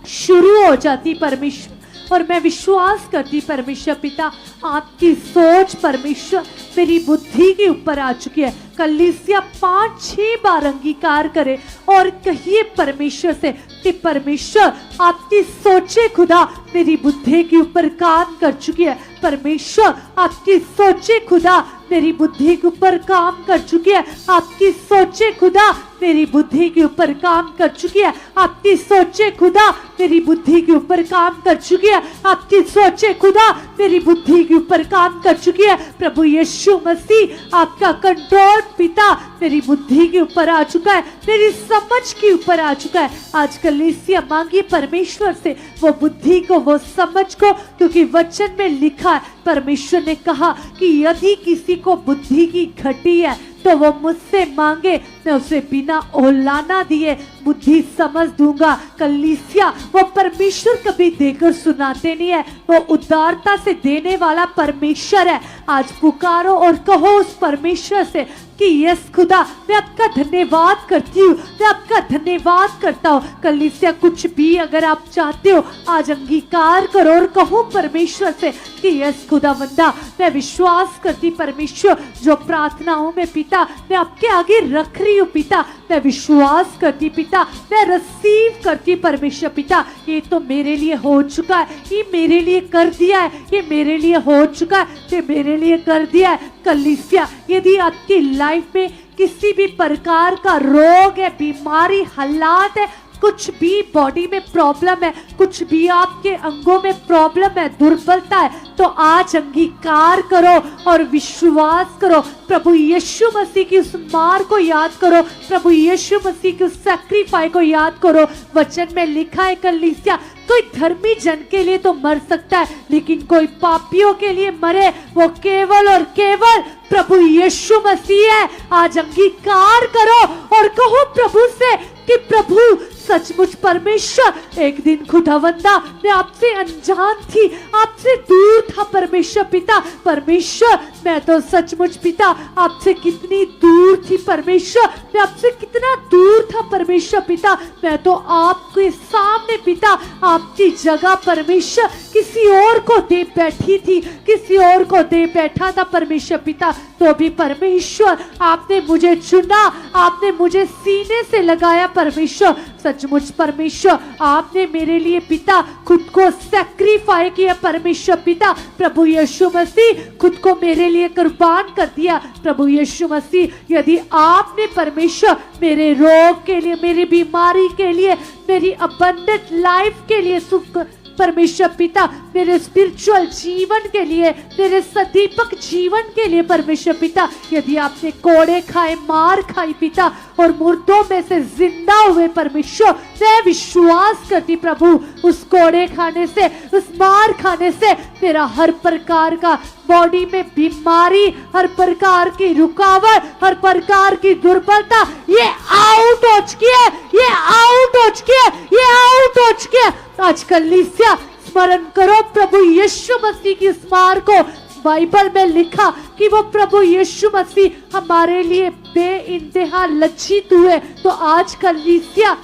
D: शुरू हो जाती परमेश्वर। और मैं विश्वास करती परमेश्वर पिता, आपकी सोच परमेश्वर मेरी बुद्धि के ऊपर आ चुकी है। कलीसिया 5-6 बार अंगीकार करे और कहिए परमेश्वर से कि परमेश्वर, आपकी सोचे खुदा मेरी बुद्धि के ऊपर काम कर चुकी है। परमेश्वर, आपकी सोचे खुदा मेरी बुद्धि के ऊपर काम कर चुकी है। आपकी सोचे खुदा मेरी बुद्धि के ऊपर काम कर चुकी है। आपकी सोचे खुदा मेरी बुद्धि के ऊपर काम कर चुकी है। आपकी सोचे खुदा मेरी बुद्धि के ऊपर काम कर चुकी है। प्रभु यीशु मसीह, आपका कंट्रोल पिता मेरी बुद्धि के ऊपर आ चुका है, मेरी समझ के ऊपर आ चुका है। आज कलीसिया मांगिए परमेश्वर से वो बुद्धि को, वो समझ को, क्योंकि वचन में लिखा है, परमेश्वर ने कहा कि यदि किसी को बुद्धि की घटी है तो वो मुझसे मांगे, मैं उसे बिना ओलाना दिए बुद्धि समझ दूंगा। कलीसिया, वो परमेश्वर कभी देकर सुनाते नहीं है, वो उदारता से देने वाला परमेश्वर है। आज पुकारो और कहो उस परमेश्वर से कि यस खुदा, मैं आपका धन्यवाद करती हूँ, मैं आपका धन्यवाद करता हूँ। कलीसिया, कुछ भी अगर आप चाहते हो आज अंगीकार करो और कहो परमेश्वर से कि यस खुदावंदा, मैं विश्वास करती परमेश्वर, जो प्रार्थनाओं में पिता मैं आपके आगे रख रही हूँ पिता, मैं विश्वास करती पिता, मैं रिसीव करती परमेश्वर पिता। ये तो मेरे लिए हो चुका है, ये मेरे लिए कर दिया है, ये मेरे लिए हो चुका है, ये मेरे लिए कर दिया है। कलीसिया, यदि आपकी लाइफ में किसी भी प्रकार का रोग है, बीमारी, हालात है, कुछ भी बॉडी में प्रॉब्लम है, कुछ भी आपके अंगों में प्रॉब्लम है, दुर्बलता है, तो आज अंगीकार करो और विश्वास करो। प्रभु यीशु मसीह की उस मार को याद करो, प्रभु यीशु मसीह की उस सैक्रिफाइस को याद करो। वचन में लिखा है कलीसिया, कोई धर्मी जन के लिए तो मर सकता है, लेकिन कोई पापियों के लिए मरे वो केवल और केवल प्रभु यीशु मसीह है। आज अंगीकार करो और कहो प्रभु से कि प्रभु सचमुच परमेश्वर, एक दिन खुदावंदा मैं आपसे अनजान थी, आपसे दूर था परमेश्वर पिता। परमेश्वर, मैं तो सचमुच पिता आपसे कितनी दूर थी परमेश्वर, मैं आपसे कितना दूर था परमेश्वर पिता। मैं तो आपके सामने पिता आपकी जगह परमेश्वर किसी और को दे बैठी थी, किसी और को दे बैठा था परमेश्वर पिता। तो भी परमेश्वर आपने मुझे चुना, आपने मुझे सीने से लगाया परमेश्वर। सचमुच परमेश्वर, आपने मेरे लिए पिता खुद को सैक्रिफाई किया परमेश्वर पिता। प्रभु यीशु मसीह खुद को मेरे लिए कुर्बान कर दिया प्रभु यीशु मसीह। यदि आपने परमेश्वर मेरे रोग के लिए, मेरी बीमारी के लिए, मेरी अबंडेंट लाइफ के लिए, सुख परमेश्वर पिता मेरे स्पिरिचुअल जीवन के लिए, मेरे सदीपक जीवन के लिए परमेश्वर पिता, यदि आपने कोड़े खाए, मार खाई पिता और मुर्दों में से जिंदा हुए परमेश्वर, मैं विश्वास करती प्रभु उस कोड़े खाने से, उस मार खाने से मेरा हर प्रकार का बॉडी में बीमारी, हर प्रकार की रुकावट, हर प्रकार की दुर्बलता ये आउट हो चुकी है, ये आउट हो चुकी है, ये आउट हो चुकी है। आजकल लीसिया स्मरण करो प्रभु यीशु मसीह की इस मार को। बाइबल में लिखा कि वो प्रभु यीशु मसीह हमारे लिए बेइंतहा लज्जित हुए। तो आज कल लीसिया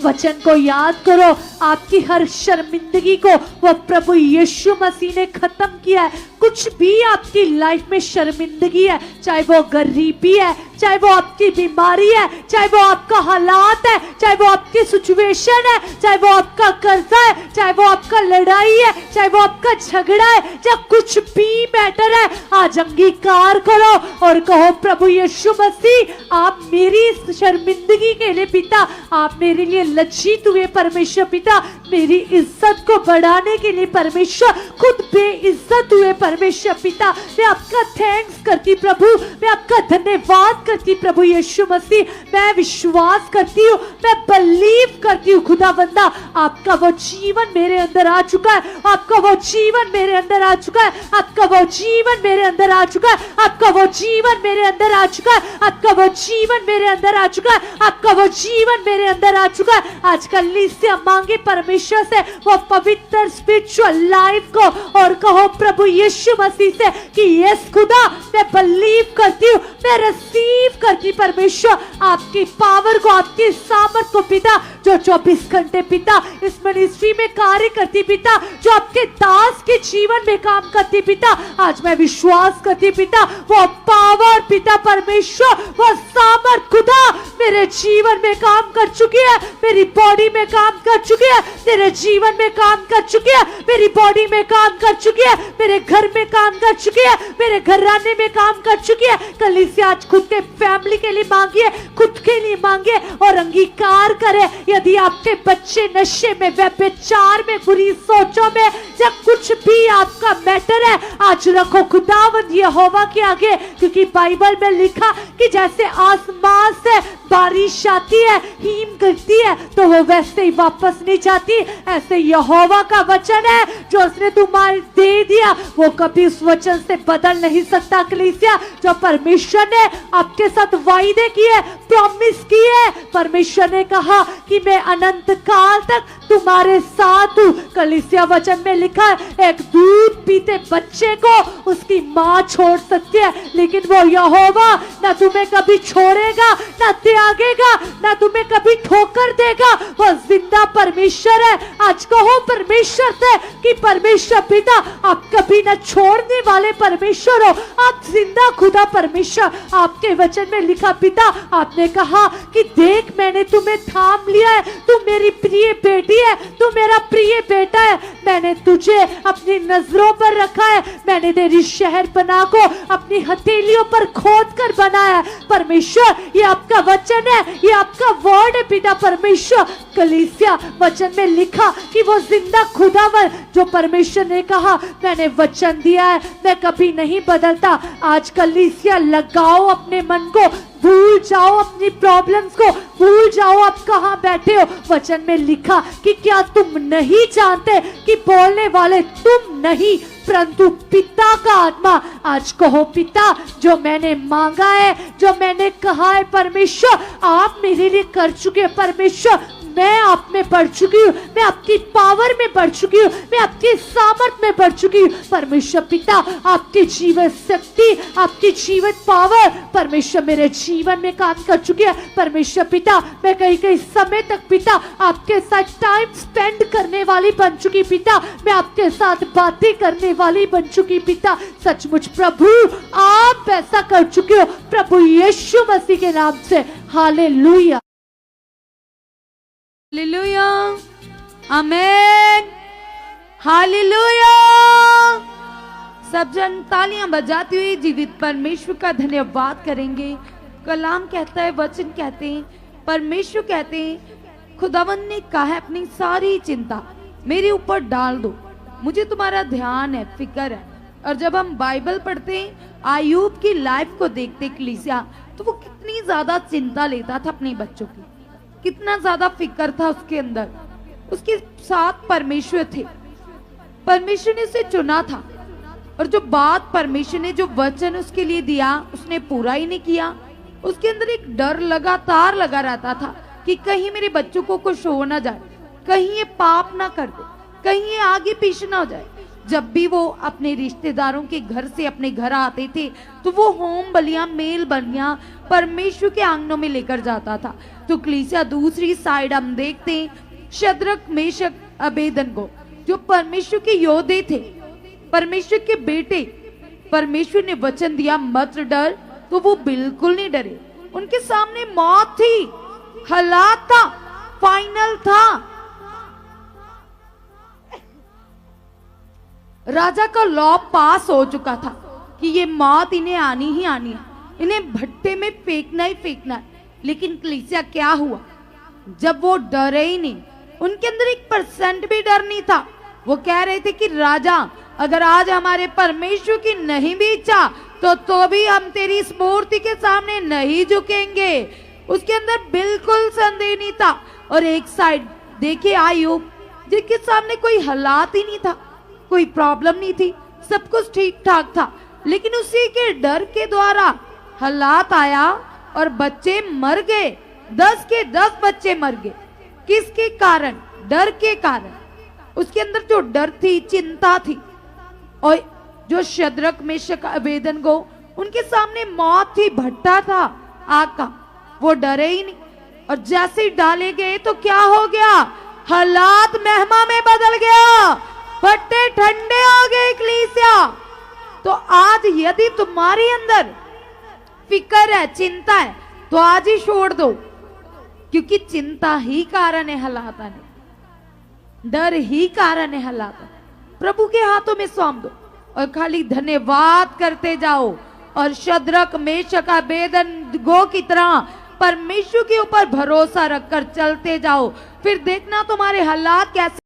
D: वचन को याद करो, आपकी हर शर्मिंदगी को वो प्रभु यीशु मसीह ने खत्म किया है। कुछ भी आपकी लाइफ में शर्मिंदगी है, चाहे वो गरीबी है, चाहे वो आपकी बीमारी है, चाहे वो आपका हालात है, चाहे वो आपकी सिचुएशन है, चाहे वो आपका कर्जा है, चाहे वो आपका लड़ाई है, चाहे वो आपका झगड़ा है, चाहे कुछ भी मैटर है, आज अंगीकार करो और कहो प्रभु यीशु मसीह आप मेरी इस शर्मिंदगी के लिए पिता, आप मेरे लिए लज्जित हुए परमेश्वर पिता, मेरी इज्जत को बढ़ाने के लिए परमेश्वर खुद बेइज्जत हुए परमेश्वर पिता। मैं आपका थैंक्स करती प्रभु, मैं आपका धन्यवाद करती प्रभु यीशु मसीह। मैं विश्वास करती हूँ, मैं बिलीव करती हूँ खुदावंदा आपका वो जीवन मेरे अंदर आ चुका है, आपका वो जीवन मेरे अंदर आ चुका है, आपका वो जीवन मेरे अंदर आ चुका है, आपका वो जीवन मेरे अंदर आ चुका है, आपका वो जीवन मेरे अंदर आ चुका है, आपका वो जीवन मेरे अंदर आ चुका है। आजकल लीसिया मांगे परमेश्वर से वो पवित्र स्पिरिचुअल लाइफ को और कहो प्रभु यीशु मसीह से कि यस खुदा मैं बिलीव करती हूँ, मैं रिसीव करती परमेश्वर आपकी पावर को, आपकी सामर्थ को पिता, जो 24 घंटे पिता इस मिनिस्ट्री में कार्य करती पिता, जो आपके दास के जीवन में काम करती पिता। आज मैं विश्वास करती पिता वो पावर पिता परमेश्वर, वो सामर्थ खुदा मेरे जीवन में काम कर चुकी है, मेरी बॉडी में काम कर चुकी है, तेरे जीवन में काम कर चुकी है, मेरी बॉडी में काम कर चुकी है, मेरे घर में काम कर चुकी है, मेरे घराने में काम कर चुकी है। कलीसिया आज खुद के फैमिली के लिए मांगिए, खुद के लिए मांगे और अंगीकार करे। यदि आपके बच्चे नशे में, व्यभिचार में, बुरी सोचों में, या कुछ भी आपका मैटर है, आज रखो खुदावंद यहोवा के आगे, क्योंकि बाइबल में लिखा कि जैसे आसमान से बारिश आती है, हिम करती है, तो वो वैसे ही वापस नहीं जाती। ऐसे यहोवा का वचन है जो उसने तुम्हारे दे दिया, वो कभी उस वचन से बदल नहीं सकता। कलीसिया जो परमेश्वर ने आपके साथ वायदे किए, प्रॉमिस किए, परमेश्वर ने कहा कि मैं अनंत काल तक तुम्हारे साथ हूँ। कलीसिया वचन में लिखा है एक दूध पीते बच्चे को उसकी माँ छोड़ सकती है, लेकिन वो यहोवा ना तुम्हें कभी छोड़ेगा, ना त्यागेगा, ना तुम्हें कभी ठोकर देगा। वो जिंदा परमेश्वर है। आज कहो परमेश्वर से कि परमेश्वर पिता आप कभी ना छोड़ने वाले परमेश्वर हो, आप जिंदा खुदा परमेश्वर। आपके वचन में लिखा पिता आपने कहा कि देख मैंने तुम्हें थाम लिया है, तू मेरी प्रिय बेटी है, तू मेरा प्रिय बेटा है, मैंने तुझे अपनी नजरों पर रखा है, मैंने तेरी शहर बना को अपनी हथेलियों पर खोद कर बनाया है। परमेश्वर ये आपका वचन है, ये आपका वर्ड है पिता परमेश्वर। कलीसिया वचन में लिखा कि वो जिंदा खुदावर जो परमेश्वर ने कहा मैंने वचन दिया है, मैं कभी नहीं बदलता। आज कलीसिया लगाओ अपने मन को, भूल जाओ अपनी प्रॉब्लम्स को, भूल जाओ आप कहां बैठे हो। वचन में लिखा कि क्या तुम नहीं जानते कि बोलने वाले तुम नहीं परंतु पिता का आत्मा। आज कहो पिता जो मैंने मांगा है, जो मैंने कहा है परमेश्वर आप मेरे लिए कर चुके हैं। परमेश्वर मैं आप में बढ़ चुकी हूँ, मैं आपकी पावर में बढ़ चुकी हूँ, मैं आपकी सामर्थ में बढ़ चुकी हूँ। परमेश्वर पिता आपकी जीवन शक्ति, आपकी जीवन पावर परमेश्वर मेरे जीवन में काम कर चुकी है। परमेश्वर पिता मैं कई समय तक पिता आपके साथ टाइम स्पेंड करने वाली बन चुकी पिता, मैं आपके साथ बातें करने वाली बन चुकी पिता। सचमुच प्रभु आप ऐसा कर चुके हो प्रभु यीशु मसीह के नाम से। Hallelujah
C: hallelujah amen hallelujah. सब जन तालियां बजाती हुई जीवित परमेश्वर का धन्यवाद करेंगे। कलाम कहता है, वचन कहते हैं, परमेश्वर कहते हैं, खुदावन ने कहा है अपनी सारी चिंता मेरे ऊपर डाल दो, मुझे तुम्हारा ध्यान है, फिक्र है। और जब हम बाइबल पढ़ते हैं, आयूब की लाइफ को देखते कलीसिया, तो वो कितनी ज्यादा चिंता लेता था अपने बच्चों की, कितना ज्यादा फिक्र था उसके अंदर। उसके साथ परमेश्वर थे, परमेश्वर ने उसे चुना था, और जो बात परमेश्वर ने, जो वचन उसके लिए दिया, उसने पूरा ही नहीं किया। उसके अंदर एक डर लगातार लगा रहता था कि कहीं मेरे बच्चों को कुछ हो ना जाए, कहीं ये पाप ना कर दे, कहीं ये आगे पीछे ना हो जाए। जब भी वो अपने रिश्तेदारों के घर से अपने घर आते थे, तो वो होम बलियां, मेल बलियां परमेश्वर के आंगनों में लेकर जाता था। तो कलीसिया दूसरी साइड हम देखते हैं शद्रक, मेशक, अबेदनगो, जो परमेश्वर के योद्धे थे, परमेश्वर के बेटे। परमेश्वर ने वचन दिया मत डर, तो वो बिल्कुल नहीं डरे। उनके सामने मौत थी, हालात था, फाइनल था। राजा का लॉ पास हो चुका था कि ये मौत इन्हें आनी ही आनी है, इन्हें भट्टे में फेंकना ही फेंकना है। लेकिन कलीसिया क्या हुआ? जब वो डरे ही नहीं, उनके अंदर 1% भी डर नहीं था। वो कह रहे थे कि राजा, अगर आज हमारे परमेश्वर की नहीं भी इच्छा, तो भी हम तेरी इस मूर्ति के सामने नहीं झुकेंगे। उसके अंदर बिल्कुल संदेह नहीं था। और एक साइड देखिए आयूब, जिसके सामने कोई हालात ही नहीं था, कोई प्रॉब्लम नहीं थी, सब कुछ ठीक ठाक था, लेकिन उसी के डर के द्वारा हालात आया और बच्चे मर गए। 10 के 10 बच्चे मर गए। किसके कारण? डर के कारण। उसके अंदर जो डर थी, चिंता थी। और जो शद्रक, मेशक, अबेदनगो, उनके सामने मौत थी, भट्टा था आग का, वो डरे ही नहीं। और जैसे ही डाले गए तो क्या हो गया? हालात महिमा में बदल गया, भट्टे ठंडे हो गए कलीसिया। तो आज यदि तुम्हारे अंदर फिक्र है, चिंता है, तो आज ही छोड़ दो, क्योंकि चिंता ही कारण है हालात आने, डर ही कारण है हालात आने। प्रभु के हाथों में सौंप दो और खाली धन्यवाद करते जाओ। और शद्रक, मेशक, अबेदनगो की तरह परमेश्वर के ऊपर भरोसा रखकर चलते जाओ। फिर देखना तुम्हारे हालात कैसे